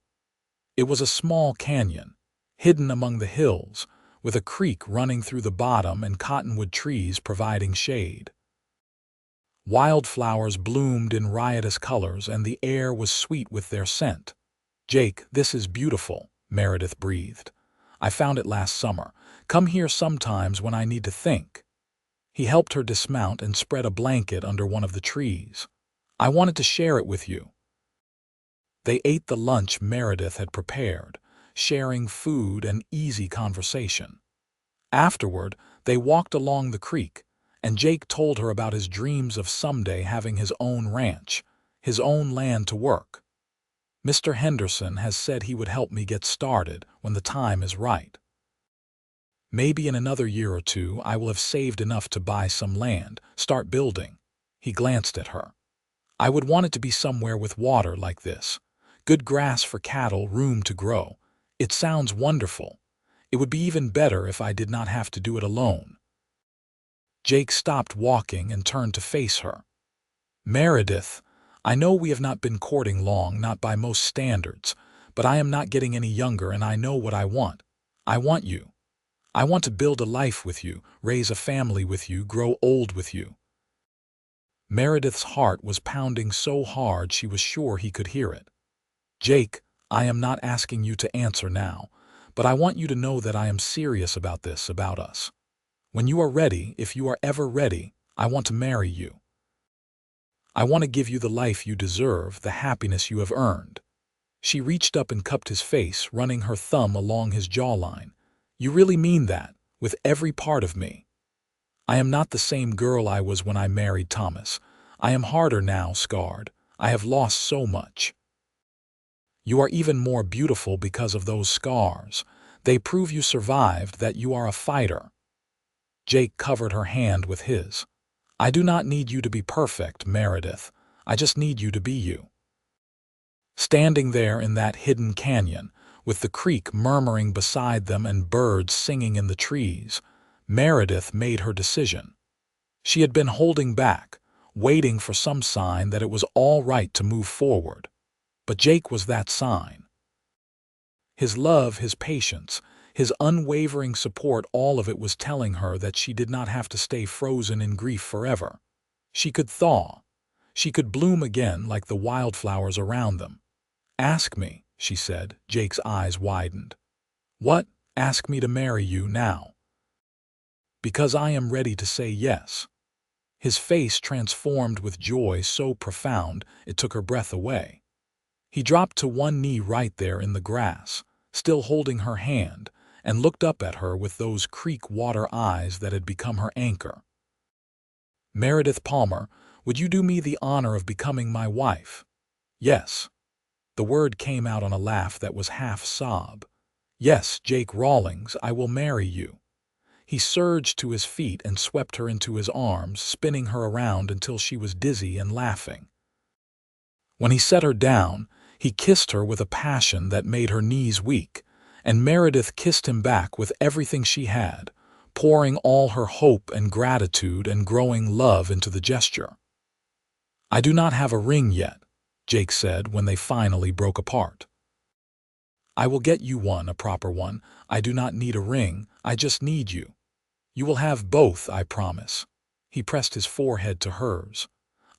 It was a small canyon, hidden among the hills, with a creek running through the bottom and cottonwood trees providing shade. Wildflowers bloomed in riotous colors and the air was sweet with their scent. "Jake, this is beautiful," Meredith breathed. "I found it last summer. Come here sometimes when I need to think." He helped her dismount and spread a blanket under one of the trees. "I wanted to share it with you." They ate the lunch Meredith had prepared, sharing food and easy conversation. Afterward, they walked along the creek, and Jake told her about his dreams of someday having his own ranch, his own land to work. "Mr. Henderson has said he would help me get started when the time is right. Maybe in another year or 2 I will have saved enough to buy some land, start building." He glanced at her. "I would want it to be somewhere with water like this. Good grass for cattle, room to grow. It sounds wonderful. It would be even better if I did not have to do it alone." Jake stopped walking and turned to face her. "Meredith, I know we have not been courting long, not by most standards, but I am not getting any younger and I know what I want. I want you. I want to build a life with you, raise a family with you, grow old with you." Meredith's heart was pounding so hard she was sure he could hear it. "Jake, I am not asking you to answer now, but I want you to know that I am serious about this, about us. When you are ready, if you are ever ready, I want to marry you. I want to give you the life you deserve, the happiness you have earned." She reached up and cupped his face, running her thumb along his jawline. "You really mean that, with every part of me? I am not the same girl I was when I married Thomas. I am harder now, scarred. I have lost so much. You are even more beautiful because of those scars. They prove you survived, that you are a fighter." Jake covered her hand with his. "I do not need you to be perfect, Meredith. I just need you to be you." Standing there in that hidden canyon, with the creek murmuring beside them and birds singing in the trees, Meredith made her decision. She had been holding back, waiting for some sign that it was all right to move forward. But Jake was that sign. His love, his patience, his unwavering support, all of it was telling her that she did not have to stay frozen in grief forever. She could thaw. She could bloom again like the wildflowers around them. "Ask me," she said. Jake's eyes widened. "What? Ask me to marry you now?" "Because I am ready to say yes." His face transformed with joy so profound it took her breath away. He dropped to one knee right there in the grass, still holding her hand, and looked up at her with those creek water eyes that had become her anchor. "Meredith Palmer, would you do me the honor of becoming my wife?" "Yes." The word came out on a laugh that was half sob. "Yes, Jake Rawlings, I will marry you." He surged to his feet and swept her into his arms, spinning her around until she was dizzy and laughing. When he set her down, he kissed her with a passion that made her knees weak, and Meredith kissed him back with everything she had, pouring all her hope and gratitude and growing love into the gesture. "I do not have a ring yet," Jake said when they finally broke apart. "I will get you one, a proper one. I do not need a ring, I just need you. You will have both, I promise." He pressed his forehead to hers.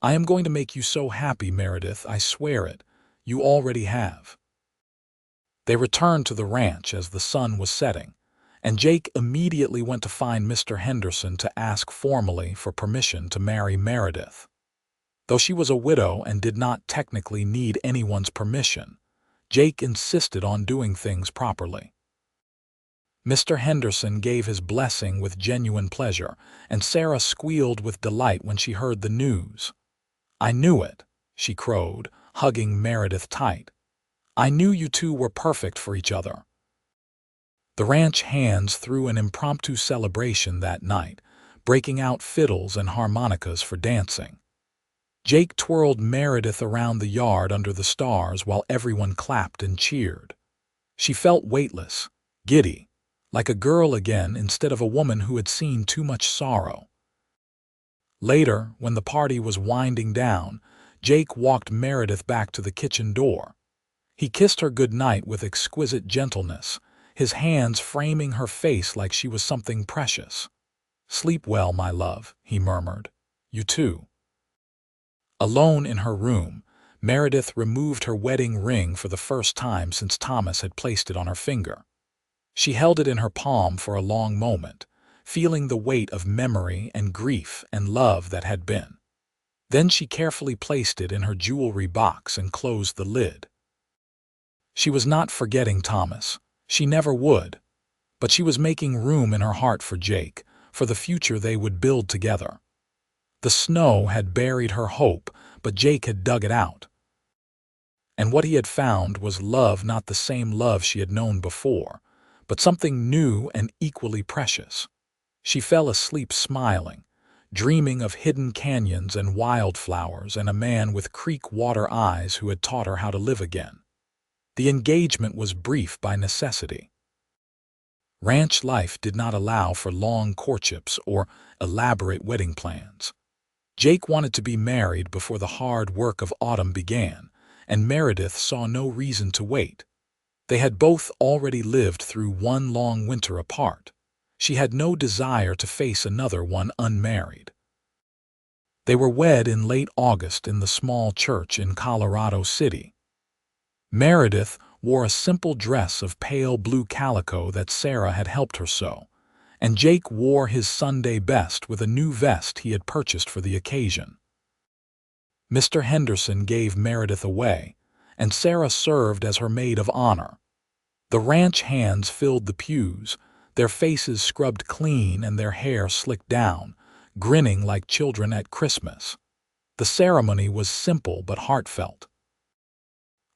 "I am going to make you so happy, Meredith, I swear it. You already have." They returned to the ranch as the sun was setting, and Jake immediately went to find Mr. Henderson to ask formally for permission to marry Meredith. Though she was a widow and did not technically need anyone's permission, Jake insisted on doing things properly. Mr. Henderson gave his blessing with genuine pleasure, and Sarah squealed with delight when she heard the news. "I knew it," she crowed, hugging Meredith tight. "I knew you two were perfect for each other." The ranch hands threw an impromptu celebration that night, breaking out fiddles and harmonicas for dancing. Jake twirled Meredith around the yard under the stars while everyone clapped and cheered. She felt weightless, giddy, like a girl again instead of a woman who had seen too much sorrow. Later, when the party was winding down, Jake walked Meredith back to the kitchen door. He kissed her goodnight with exquisite gentleness, his hands framing her face like she was something precious. "Sleep well, my love," he murmured. "You too." Alone in her room, Meredith removed her wedding ring for the first time since Thomas had placed it on her finger. She held it in her palm for a long moment, feeling the weight of memory and grief and love that had been. Then she carefully placed it in her jewelry box and closed the lid. She was not forgetting Thomas. She never would. But she was making room in her heart for Jake, for the future they would build together. The snow had buried her hope, but Jake had dug it out. And what he had found was love, not the same love she had known before, but something new and equally precious. She fell asleep smiling, dreaming of hidden canyons and wildflowers and a man with creek water eyes who had taught her how to live again. The engagement was brief by necessity. Ranch life did not allow for long courtships or elaborate wedding plans. Jake wanted to be married before the hard work of autumn began, and Meredith saw no reason to wait. They had both already lived through one long winter apart. She had no desire to face another one unmarried. They were wed in late August in the small church in Colorado City. Meredith wore a simple dress of pale blue calico that Sarah had helped her sew, and Jake wore his Sunday best with a new vest he had purchased for the occasion. Mr. Henderson gave Meredith away, and Sarah served as her maid of honor. The ranch hands filled the pews, their faces scrubbed clean and their hair slicked down, grinning like children at Christmas. The ceremony was simple but heartfelt.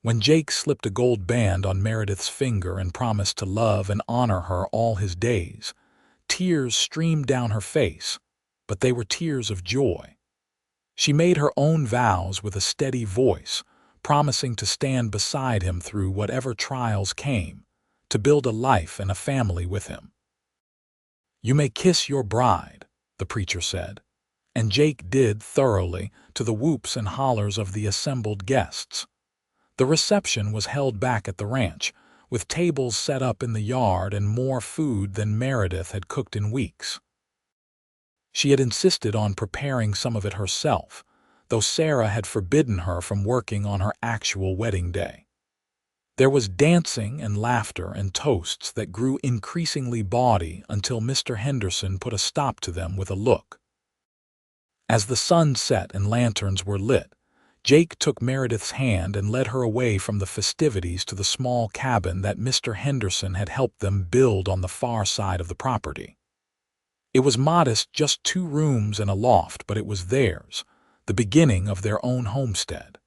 When Jake slipped a gold band on Meredith's finger and promised to love and honor her all his days, tears streamed down her face, but they were tears of joy. She made her own vows with a steady voice, promising to stand beside him through whatever trials came, to build a life and a family with him. "You may kiss your bride," the preacher said, and Jake did thoroughly, to the whoops and hollers of the assembled guests. The reception was held back at the ranch, with tables set up in the yard and more food than Meredith had cooked in weeks. She had insisted on preparing some of it herself, though Sarah had forbidden her from working on her actual wedding day. There was dancing and laughter and toasts that grew increasingly bawdy until Mr. Henderson put a stop to them with a look. As the sun set and lanterns were lit, Jake took Meredith's hand and led her away from the festivities to the small cabin that Mr. Henderson had helped them build on the far side of the property. It was modest, just 2 rooms and a loft, but it was theirs, the beginning of their own homestead.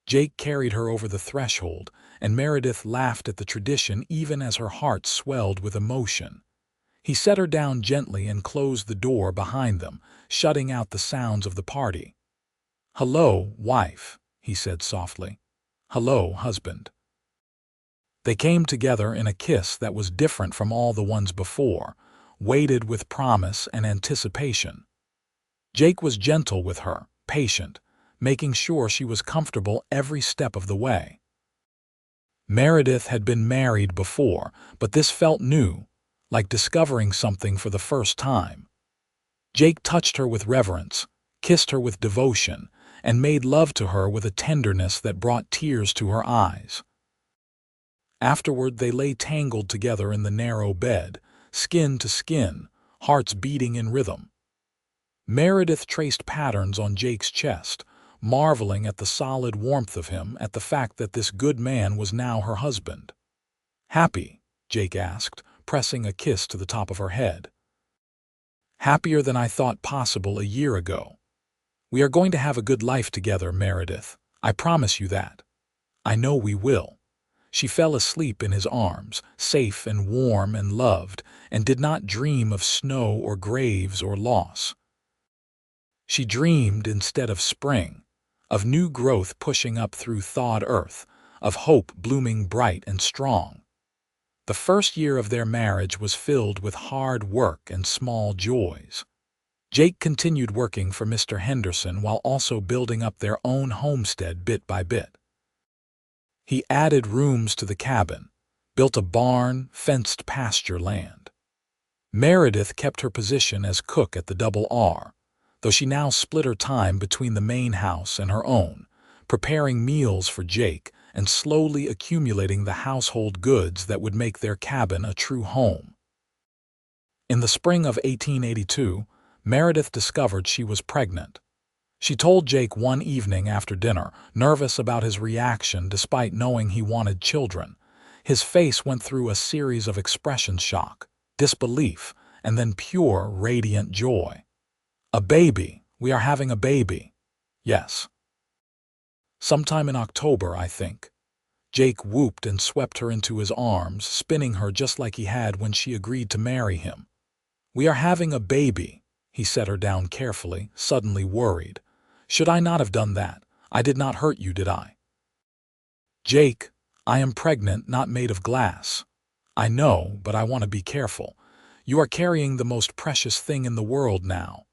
Jake carried her over the threshold, and Meredith laughed at the tradition even as her heart swelled with emotion. He set her down gently and closed the door behind them, shutting out the sounds of the party. "Hello, wife," he said softly. "Hello, husband." They came together in a kiss that was different from all the ones before, weighted with promise and anticipation. Jake was gentle with her, patient, making sure she was comfortable every step of the way. Meredith had been married before, but this felt new, like discovering something for the first time. Jake touched her with reverence, kissed her with devotion, and made love to her with a tenderness that brought tears to her eyes. Afterward, they lay tangled together in the narrow bed, skin to skin, hearts beating in rhythm. Meredith traced patterns on Jake's chest, marveling at the solid warmth of him, at the fact that this good man was now her husband. "Happy?" Jake asked, pressing a kiss to the top of her head. "Happier than I thought possible a year ago. We are going to have a good life together, Meredith. I promise you that. I know we will." She fell asleep in his arms, safe and warm and loved, and did not dream of snow or graves or loss. She dreamed, instead of spring, of new growth pushing up through thawed earth, of hope blooming bright and strong. The first year of their marriage was filled with hard work and small joys. Jake continued working for Mr. Henderson while also building up their own homestead bit by bit. He added rooms to the cabin, built a barn, fenced pasture land. Meredith kept her position as cook at the Double R, though she now split her time between the main house and her own, preparing meals for Jake and slowly accumulating the household goods that would make their cabin a true home. In the spring of 1882, Meredith discovered she was pregnant. She told Jake one evening after dinner, nervous about his reaction despite knowing he wanted children. His face went through a series of expressions: shock, disbelief, and then pure, radiant joy. "A baby. We are having a baby." "Yes. Sometime in October, I think." Jake whooped and swept her into his arms, spinning her just like he had when she agreed to marry him. "We are having a baby." He set her down carefully, suddenly worried. "Should I not have done that? I did not hurt you, did I?" "Jake, I am pregnant, not made of glass." "I know, but I want to be careful. You are carrying the most precious thing in the world now."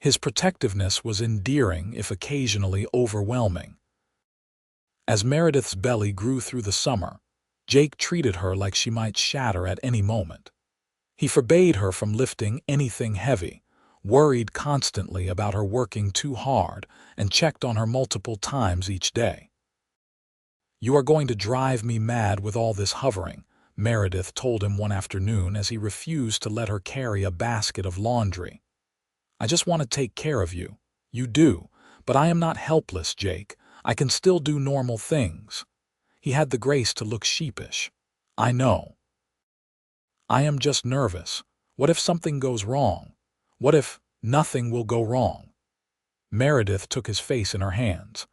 His protectiveness was endearing, if occasionally overwhelming. As Meredith's belly grew through the summer, Jake treated her like she might shatter at any moment. He forbade her from lifting anything heavy, worried constantly about her working too hard, and checked on her multiple times each day. "You are going to drive me mad with all this hovering," Meredith told him one afternoon as he refused to let her carry a basket of laundry. "I just want to take care of you." "You do, but I am not helpless, Jake. I can still do normal things." He had the grace to look sheepish. "I know. I am just nervous. What if something goes wrong? What if nothing will go wrong?" Meredith took his face in her hands.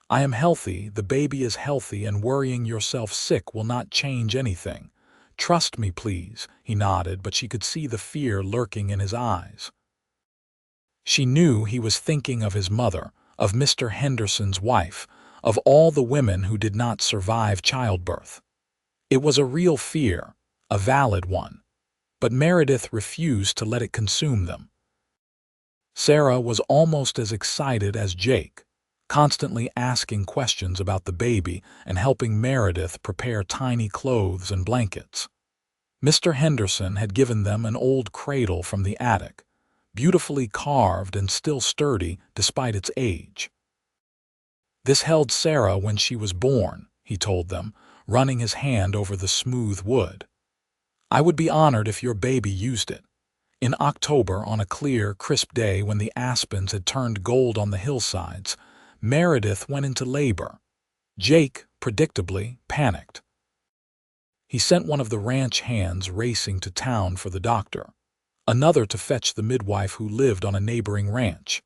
"I am healthy, the baby is healthy, and worrying yourself sick will not change anything. Trust me, please." He nodded, but she could see the fear lurking in his eyes. She knew he was thinking of his mother, of Mr. Henderson's wife, of all the women who did not survive childbirth. It was a real fear, a valid one, but Meredith refused to let it consume them. Sarah was almost as excited as Jake, constantly asking questions about the baby and helping Meredith prepare tiny clothes and blankets. Mr. Henderson had given them an old cradle from the attic, beautifully carved and still sturdy despite its age. "This held Sarah when she was born," he told them, running his hand over the smooth wood. "I would be honored if your baby used it." In October, on a clear, crisp day when the aspens had turned gold on the hillsides, Meredith went into labor. Jake, predictably, panicked. He sent one of the ranch hands racing to town for the doctor, another to fetch the midwife who lived on a neighboring ranch,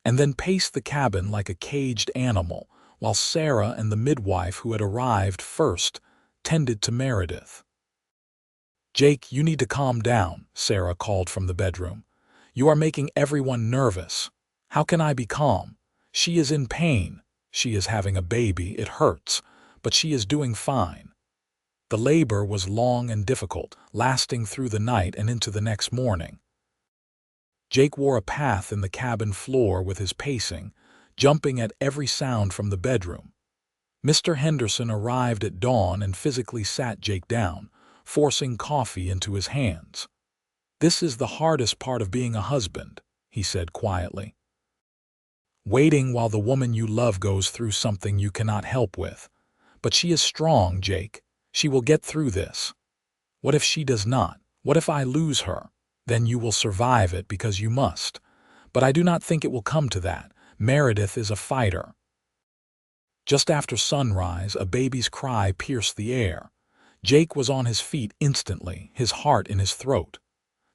and then paced the cabin like a caged animal while Sarah and the midwife who had arrived first tended to Meredith. "Jake, you need to calm down," Sarah called from the bedroom. "You are making everyone nervous." "How can I be calm? She is in pain. She is having a baby. It hurts, but she is doing fine." The labor was long and difficult, lasting through the night and into the next morning. Jake wore a path in the cabin floor with his pacing, jumping at every sound from the bedroom. Mr. Henderson arrived at dawn and physically sat Jake down, forcing coffee into his hands. "This is the hardest part of being a husband," he said quietly. "Waiting while the woman you love goes through something you cannot help with. But she is strong, Jake. She will get through this. What if she does not? What if I lose her? Then you will survive it because you must. But I do not think it will come to that. Meredith is a fighter." Just after sunrise, a baby's cry pierced the air. Jake was on his feet instantly, his heart in his throat.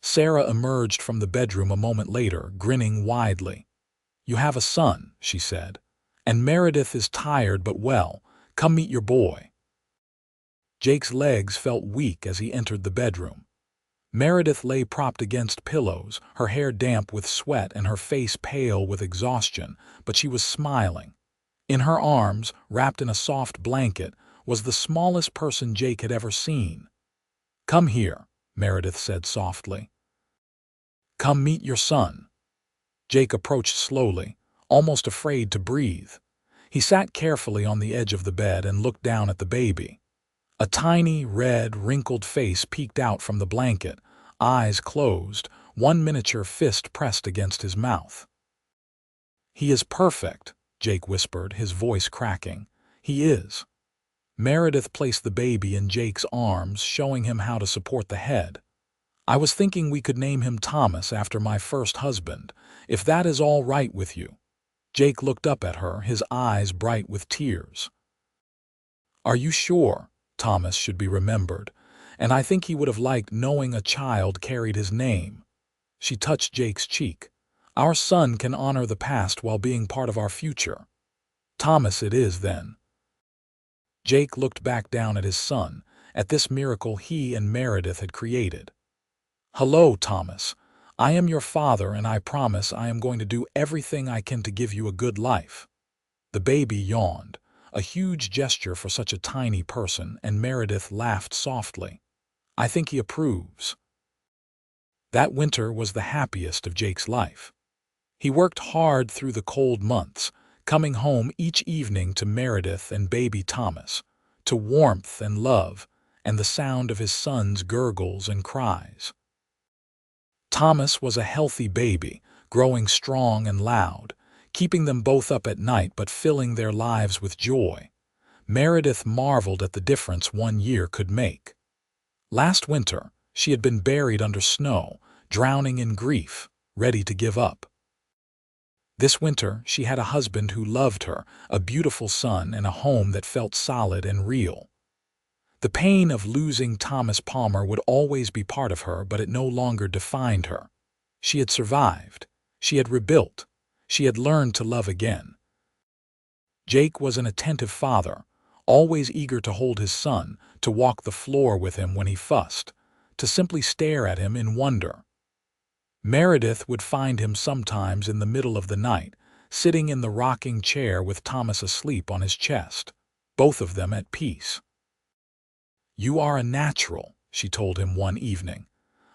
Sarah emerged from the bedroom a moment later, grinning widely. "You have a son," she said. "And Meredith is tired but well. Come meet your boy." Jake's legs felt weak as he entered the bedroom. Meredith lay propped against pillows, her hair damp with sweat and her face pale with exhaustion, but she was smiling. In her arms, wrapped in a soft blanket, was the smallest person Jake had ever seen. "Come here," Meredith said softly. "Come meet your son." Jake approached slowly, almost afraid to breathe. He sat carefully on the edge of the bed and looked down at the baby. A tiny, red, wrinkled face peeked out from the blanket, eyes closed, one miniature fist pressed against his mouth. "He is perfect," Jake whispered, his voice cracking. "He is." Meredith placed the baby in Jake's arms, showing him how to support the head. "I was thinking we could name him Thomas after my first husband, if that is all right with you." Jake looked up at her, his eyes bright with tears. "Are you sure? Thomas should be remembered, and I think he would have liked knowing a child carried his name." She touched Jake's cheek. "Our son can honor the past while being part of our future." "Thomas it is, then." Jake looked back down at his son, at this miracle he and Meredith had created. "Hello, Thomas. I am your father, and I promise I am going to do everything I can to give you a good life." The baby yawned, a huge gesture for such a tiny person, and Meredith laughed softly. "I think he approves." That winter was the happiest of Jake's life. He worked hard through the cold months, coming home each evening to Meredith and baby Thomas, to warmth and love, and the sound of his son's gurgles and cries. Thomas was a healthy baby, growing strong and loud, keeping them both up at night but filling their lives with joy. Meredith marveled at the difference 1 year could make. Last winter, she had been buried under snow, drowning in grief, ready to give up. This winter, she had a husband who loved her, a beautiful son, and a home that felt solid and real. The pain of losing Thomas Palmer would always be part of her, but it no longer defined her. She had survived. She had rebuilt. She had learned to love again. Jake was an attentive father, always eager to hold his son, to walk the floor with him when he fussed, to simply stare at him in wonder. Meredith would find him sometimes in the middle of the night, sitting in the rocking chair with Thomas asleep on his chest, both of them at peace. "You are a natural," she told him one evening.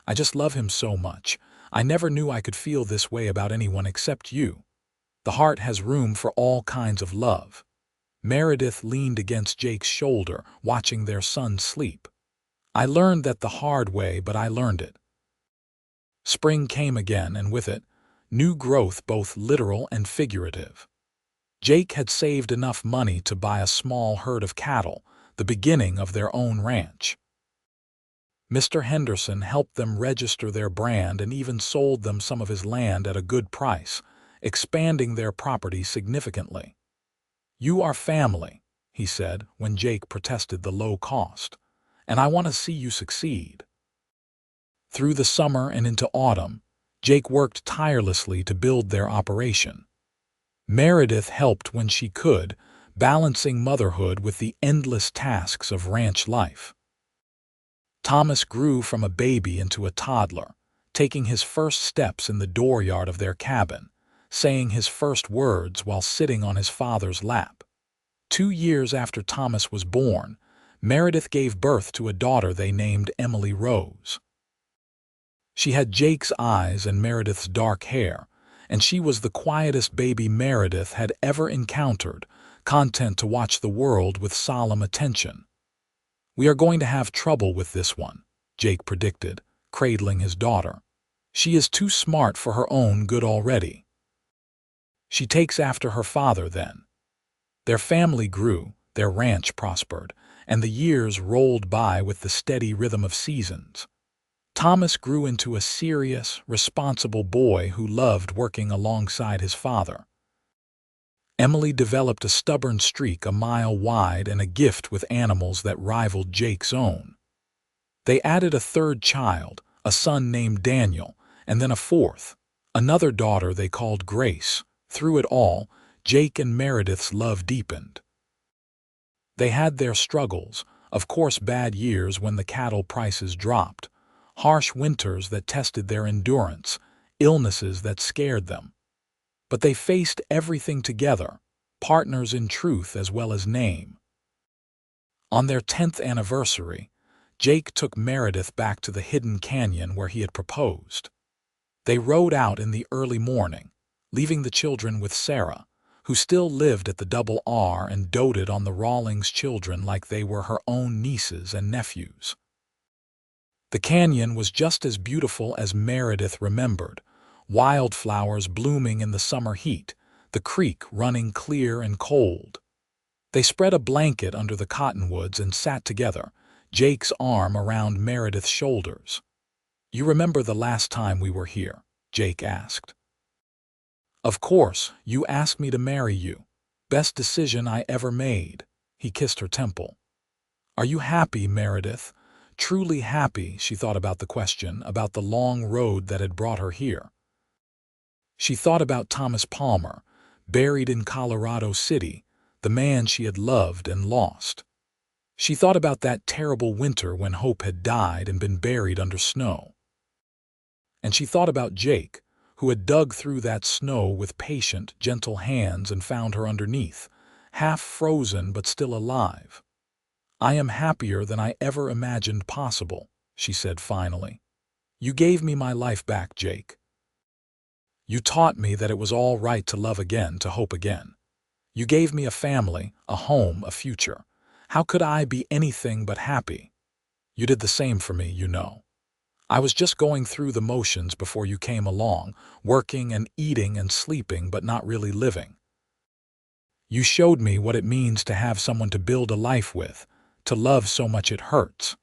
"I just love him so much. I never knew I could feel this way about anyone except you. The heart has room for all kinds of love." Meredith leaned against Jake's shoulder, watching their son sleep. "I learned that the hard way, but I learned it." Spring came again, and with it, new growth, both literal and figurative. Jake had saved enough money to buy a small herd of cattle, the beginning of their own ranch. Mr. Henderson helped them register their brand and even sold them some of his land at a good price, expanding their property significantly. "You are family," he said when Jake protested the low cost, "and I want to see you succeed." Through the summer and into autumn, Jake worked tirelessly to build their operation. Meredith helped when she could, balancing motherhood with the endless tasks of ranch life. Thomas grew from a baby into a toddler, taking his first steps in the dooryard of their cabin, saying his first words while sitting on his father's lap. 2 years after Thomas was born, Meredith gave birth to a daughter they named Emily Rose. She had Jake's eyes and Meredith's dark hair, and she was the quietest baby Meredith had ever encountered, content to watch the world with solemn attention. "We are going to have trouble with this one," Jake predicted, cradling his daughter. "She is too smart for her own good already." "She takes after her father, then." Their family grew, their ranch prospered, and the years rolled by with the steady rhythm of seasons. Thomas grew into a serious, responsible boy who loved working alongside his father. Emily developed a stubborn streak a mile wide and a gift with animals that rivaled Jake's own. They added a third child, a son named Daniel, and then a fourth, another daughter they called Grace. Through it all, Jake and Meredith's love deepened. They had their struggles, of course, bad years when the cattle prices dropped, harsh winters that tested their endurance, illnesses that scared them. But they faced everything together, partners in truth as well as name. On their 10th anniversary, Jake took Meredith back to the hidden canyon where he had proposed. They rode out in the early morning, leaving the children with Sarah, who still lived at the Double R and doted on the Rawlings children like they were her own nieces and nephews. The canyon was just as beautiful as Meredith remembered, wildflowers blooming in the summer heat, the creek running clear and cold. They spread a blanket under the cottonwoods and sat together, Jake's arm around Meredith's shoulders. "You remember the last time we were here?" Jake asked. "Of course, you asked me to marry you. Best decision I ever made." He kissed her temple. "Are you happy, Meredith? Truly happy?" She thought about the question, about the long road that had brought her here. She thought about Thomas Palmer, buried in Colorado City, the man she had loved and lost. She thought about that terrible winter when Hope had died and been buried under snow. And she thought about Jake, who had dug through that snow with patient, gentle hands and found her underneath, half frozen but still alive. "I am happier than I ever imagined possible," she said finally. "You gave me my life back, Jake. You taught me that it was all right to love again, to hope again. You gave me a family, a home, a future. How could I be anything but happy? You did the same for me, you know. I was just going through the motions before you came along, working and eating and sleeping but not really living. You showed me what it means to have someone to build a life with, to love so much it hurts."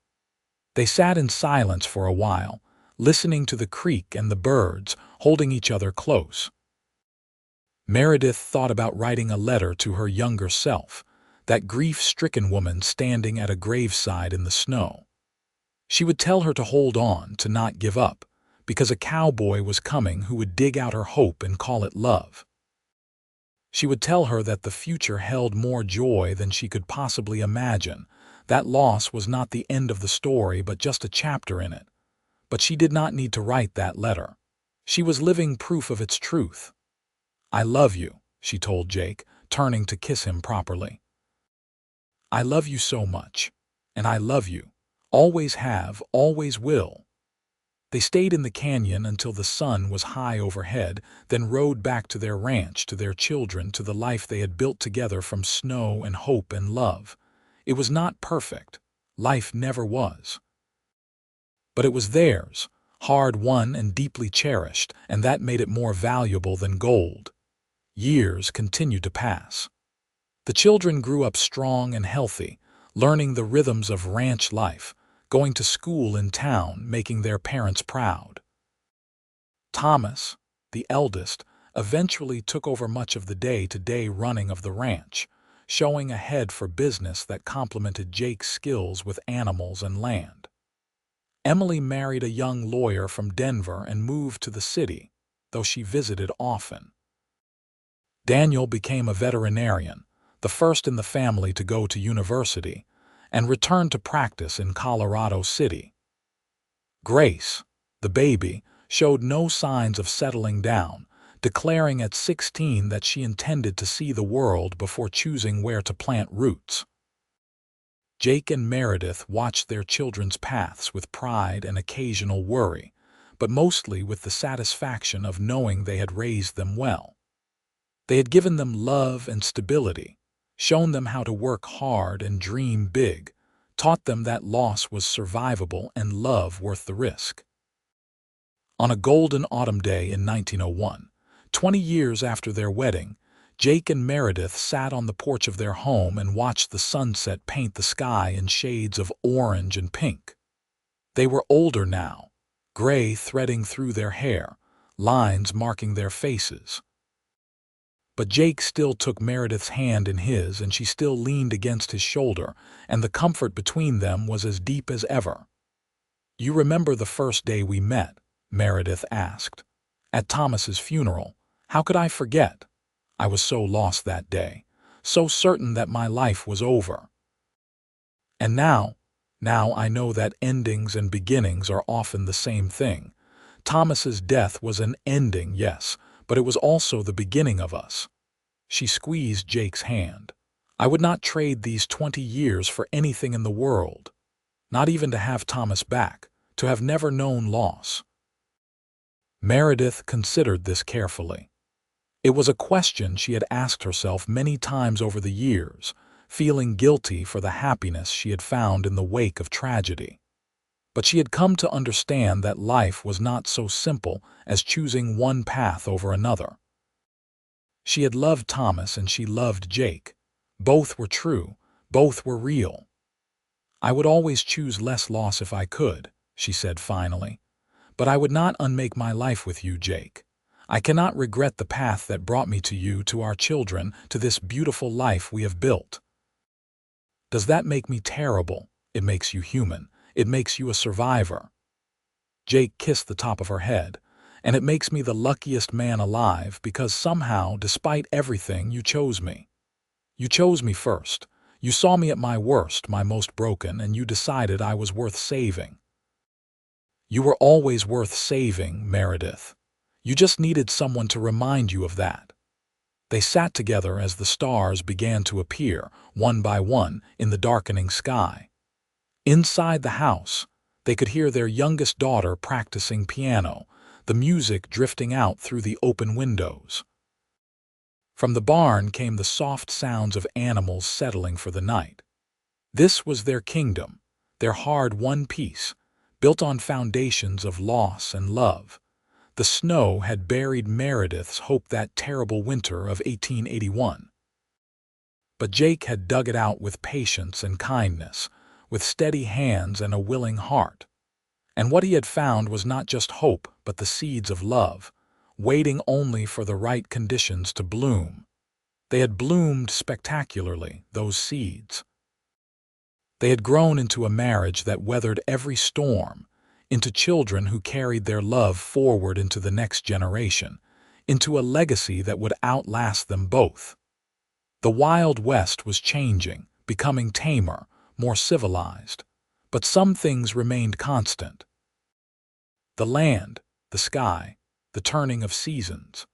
They sat in silence for a while, listening to the creek and the birds, holding each other close. Meredith thought about writing a letter to her younger self, that grief-stricken woman standing at a graveside in the snow. She would tell her to hold on, to not give up, because a cowboy was coming who would dig out her hope and call it love. She would tell her that the future held more joy than she could possibly imagine. That loss was not the end of the story but just a chapter in it. But she did not need to write that letter. She was living proof of its truth. "I love you," she told Jake, turning to kiss him properly. "I love you so much. And I love you. Always have, always will." They stayed in the canyon until the sun was high overhead, then rode back to their ranch, to their children, to the life they had built together from snow and hope and love. It was not perfect. Life never was. But it was theirs, hard-won and deeply cherished, and that made it more valuable than gold. Years continued to pass. The children grew up strong and healthy, learning the rhythms of ranch life, going to school in town, making their parents proud. Thomas, the eldest, eventually took over much of the day-to-day running of the ranch, showing a head for business that complemented Jake's skills with animals and land. Emily married a young lawyer from Denver and moved to the city, though she visited often. Daniel became a veterinarian, the first in the family to go to university, and returned to practice in Colorado City. Grace, the baby, showed no signs of settling down, declaring at 16 that she intended to see the world before choosing where to plant roots. Jake and Meredith watched their children's paths with pride and occasional worry, but mostly with the satisfaction of knowing they had raised them well. They had given them love and stability, shown them how to work hard and dream big, taught them that loss was survivable and love worth the risk. On a golden autumn day in 1901, 20 years after their wedding, Jake and Meredith sat on the porch of their home and watched the sunset paint the sky in shades of orange and pink. They were older now, gray threading through their hair, lines marking their faces. But Jake still took Meredith's hand in his, and she still leaned against his shoulder, and the comfort between them was as deep as ever. "You remember the first day we met?" Meredith asked. "At Thomas's funeral. How could I forget? I was so lost that day, so certain that my life was over. And now I know that endings and beginnings are often the same thing. Thomas's death was an ending, yes, but it was also the beginning of us." She squeezed Jake's hand. "I would not trade these 20 years for anything in the world. Not even to have Thomas back, to have never known loss." Meredith considered this carefully. It was a question she had asked herself many times over the years, feeling guilty for the happiness she had found in the wake of tragedy. But she had come to understand that life was not so simple as choosing one path over another. She had loved Thomas and she loved Jake. Both were true, both were real. "I would always choose less loss if I could," she said finally. "But I would not unmake my life with you, Jake. I cannot regret the path that brought me to you, to our children, to this beautiful life we have built." "Does that make me terrible?" "It makes you human. It makes you a survivor." Jake kissed the top of her head. "And it makes me the luckiest man alive, because somehow, despite everything, you chose me. You chose me first. You saw me at my worst, my most broken, and you decided I was worth saving." "You were always worth saving, Meredith. You just needed someone to remind you of that." They sat together as the stars began to appear, one by one, in the darkening sky. Inside the house, they could hear their youngest daughter practicing piano, the music drifting out through the open windows. From the barn came the soft sounds of animals settling for the night. This was their kingdom, their hard-won peace, built on foundations of loss and love. The snow had buried Meredith's hope that terrible winter of 1881. But Jake had dug it out with patience and kindness, with steady hands and a willing heart. And what he had found was not just hope, but the seeds of love, waiting only for the right conditions to bloom. They had bloomed spectacularly, those seeds. They had grown into a marriage that weathered every storm, into children who carried their love forward into the next generation, into a legacy that would outlast them both. The Wild West was changing, becoming tamer, more civilized. But some things remained constant. The land, the sky, the turning of seasons.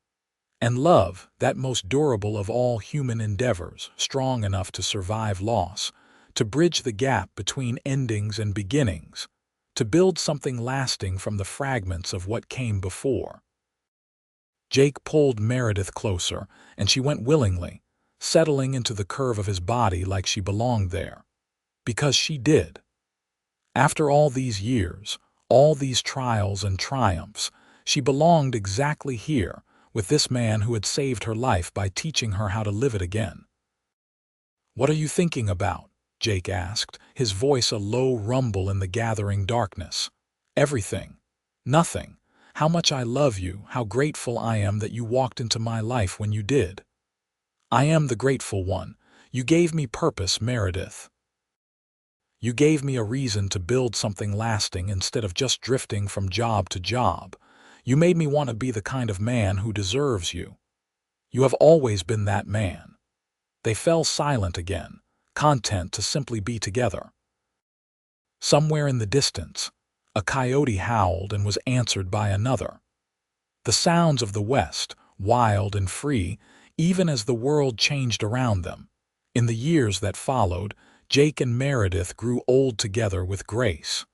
And love, that most durable of all human endeavors, strong enough to survive loss, to bridge the gap between endings and beginnings, to build something lasting from the fragments of what came before. Jake pulled Meredith closer, and she went willingly, settling into the curve of his body like she belonged there. Because she did. After all these years, all these trials and triumphs, she belonged exactly here, with this man who had saved her life by teaching her how to live it again. "What are you thinking about?" Jake asked, his voice a low rumble in the gathering darkness. "Everything. Nothing. How much I love you, how grateful I am that you walked into my life when you did. I am the grateful one. You gave me purpose, Meredith. You gave me a reason to build something lasting instead of just drifting from job to job. You made me want to be the kind of man who deserves you. You have always been that man." They fell silent again, content to simply be together. Somewhere in the distance, a coyote howled and was answered by another. The sounds of the West, wild and free, even as the world changed around them. In the years that followed, Jake and Meredith grew old together with grace.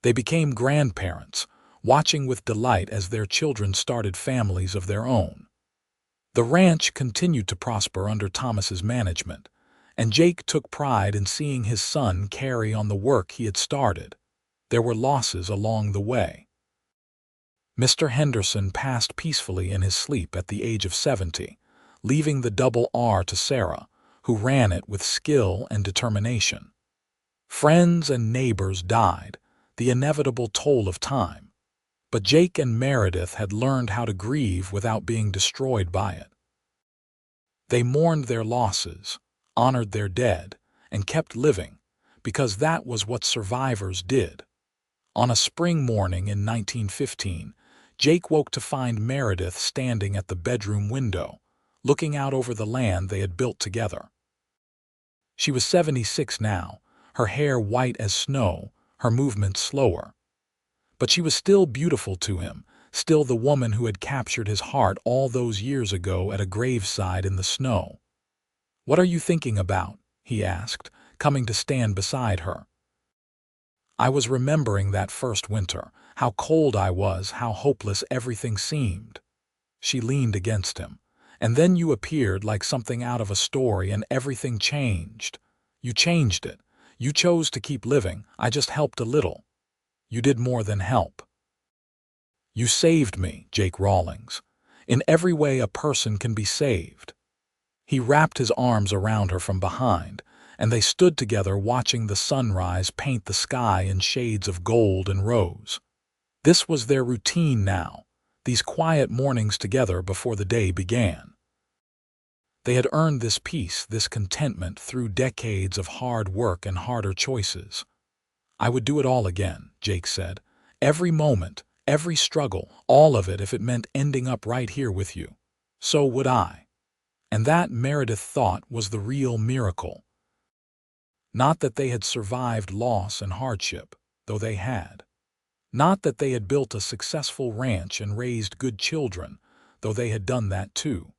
They became grandparents, watching with delight as their children started families of their own. The ranch continued to prosper under Thomas's management, and Jake took pride in seeing his son carry on the work he had started. There were losses along the way. Mr. Henderson passed peacefully in his sleep at the age of 70, leaving the double R to Sarah, who ran it with skill and determination. Friends and neighbors died, the inevitable toll of time. But Jake and Meredith had learned how to grieve without being destroyed by it. They mourned their losses, honored their dead, and kept living, because that was what survivors did. On a spring morning in 1915, Jake woke to find Meredith standing at the bedroom window, looking out over the land they had built together. She was 76 now, her hair white as snow, her movements slower. But she was still beautiful to him, still the woman who had captured his heart all those years ago at a graveside in the snow. "What are you thinking about?" he asked, coming to stand beside her. "I was remembering that first winter, how cold I was, how hopeless everything seemed." She leaned against him. "And then you appeared like something out of a story and everything changed. You changed it. You chose to keep living. I just helped a little." "You did more than help. You saved me, Jake Rawlings. In every way a person can be saved." He wrapped his arms around her from behind, and they stood together watching the sunrise paint the sky in shades of gold and rose. This was their routine now, these quiet mornings together before the day began. They had earned this peace, this contentment through decades of hard work and harder choices. "I would do it all again," Jake said. "Every moment, every struggle, all of it if it meant ending up right here with you. So would I." And that, Meredith thought, was the real miracle. Not that they had survived loss and hardship, though they had. Not that they had built a successful ranch and raised good children, though they had done that too.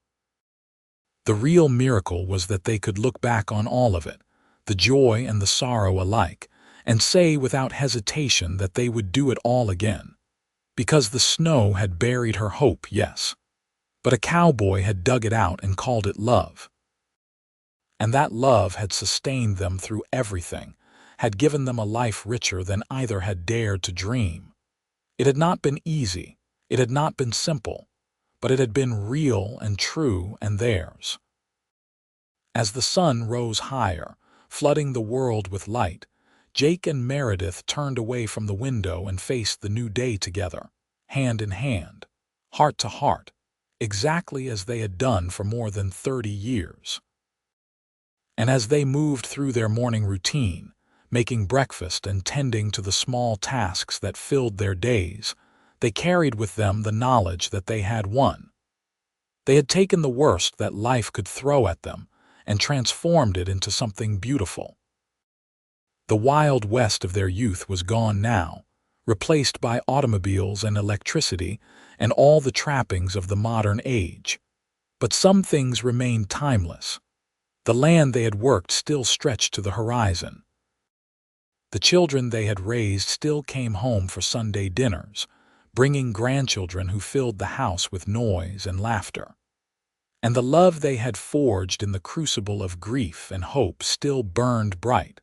The real miracle was that they could look back on all of it, the joy and the sorrow alike, and say without hesitation that they would do it all again. Because the snow had buried her hope, yes. But a cowboy had dug it out and called it love. And that love had sustained them through everything, had given them a life richer than either had dared to dream. It had not been easy, it had not been simple, but it had been real and true and theirs. As the sun rose higher, flooding the world with light, Jake and Meredith turned away from the window and faced the new day together, hand in hand, heart to heart, exactly as they had done for more than 30 years. And as they moved through their morning routine, making breakfast and tending to the small tasks that filled their days, they carried with them the knowledge that they had won. They had taken the worst that life could throw at them and transformed it into something beautiful. The wild west of their youth was gone now, replaced by automobiles and electricity and all the trappings of the modern age. But some things remained timeless. The land they had worked still stretched to the horizon. The children they had raised still came home for Sunday dinners, bringing grandchildren who filled the house with noise and laughter. And the love they had forged in the crucible of grief and hope still burned bright,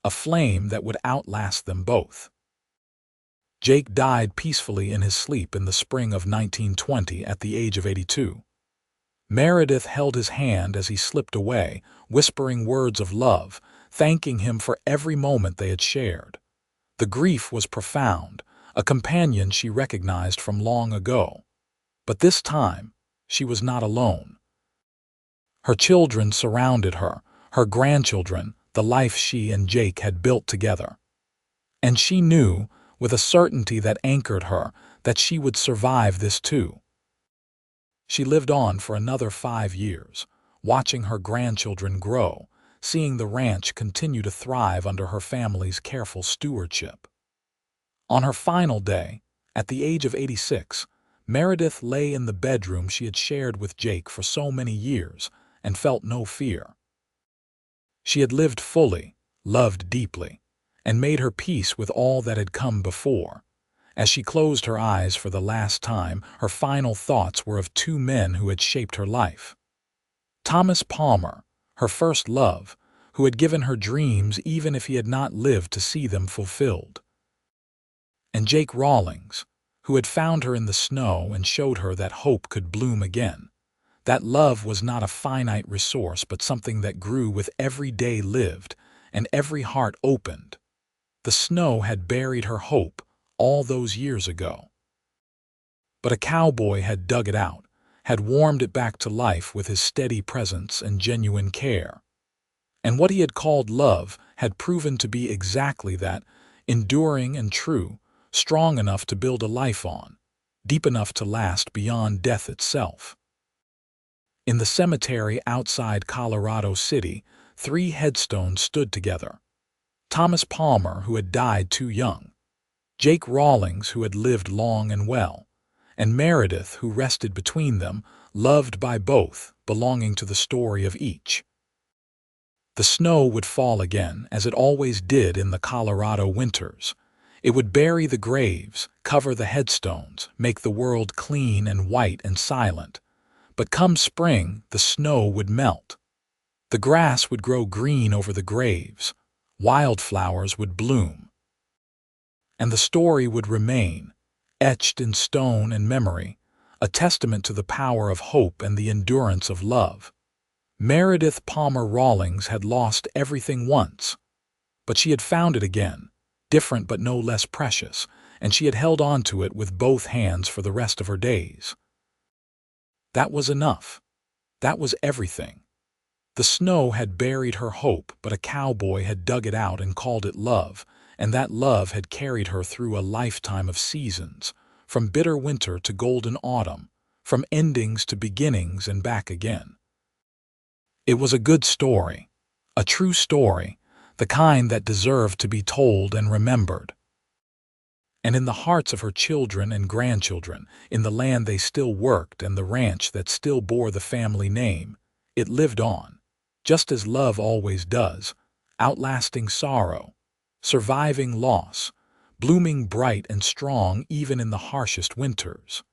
a flame that would outlast them both. Jake died peacefully in his sleep in the spring of 1920 at the age of 82. Meredith held his hand as he slipped away, whispering words of love, thanking him for every moment they had shared. The grief was profound, a companion she recognized from long ago. But this time, she was not alone. Her children surrounded her, her grandchildren, the life she and Jake had built together. And she knew, with a certainty that anchored her, that she would survive this too. She lived on for another 5 years, watching her grandchildren grow, seeing the ranch continue to thrive under her family's careful stewardship. On her final day, at the age of 86, Meredith lay in the bedroom she had shared with Jake for so many years and felt no fear. She had lived fully, loved deeply, and made her peace with all that had come before. As she closed her eyes for the last time, her final thoughts were of 2 men who had shaped her life. Thomas Palmer, her first love, who had given her dreams even if he had not lived to see them fulfilled. And Jake Rawlings, who had found her in the snow and showed her that hope could bloom again. That love was not a finite resource but something that grew with every day lived and every heart opened. The snow had buried her hope all those years ago. But a cowboy had dug it out, had warmed it back to life with his steady presence and genuine care. And what he had called love had proven to be exactly that, enduring and true, strong enough to build a life on, deep enough to last beyond death itself. In the cemetery outside Colorado City, 3 headstones stood together. Thomas Palmer, who had died too young, Jake Rawlings, who had lived long and well, and Meredith, who rested between them, loved by both, belonging to the story of each. The snow would fall again, as it always did in the Colorado winters. It would bury the graves, cover the headstones, make the world clean and white and silent. But come spring, the snow would melt. The grass would grow green over the graves. Wildflowers would bloom. And the story would remain, etched in stone and memory, a testament to the power of hope and the endurance of love. Meredith Palmer Rawlings had lost everything once, but she had found it again, different but no less precious, and she had held on to it with both hands for the rest of her days. That was enough. That was everything. The snow had buried her hope, but a cowboy had dug it out and called it love, and that love had carried her through a lifetime of seasons, from bitter winter to golden autumn, from endings to beginnings and back again. It was a good story, a true story, the kind that deserved to be told and remembered. And in the hearts of her children and grandchildren, in the land they still worked and the ranch that still bore the family name, it lived on, just as love always does, outlasting sorrow, surviving loss, blooming bright and strong even in the harshest winters.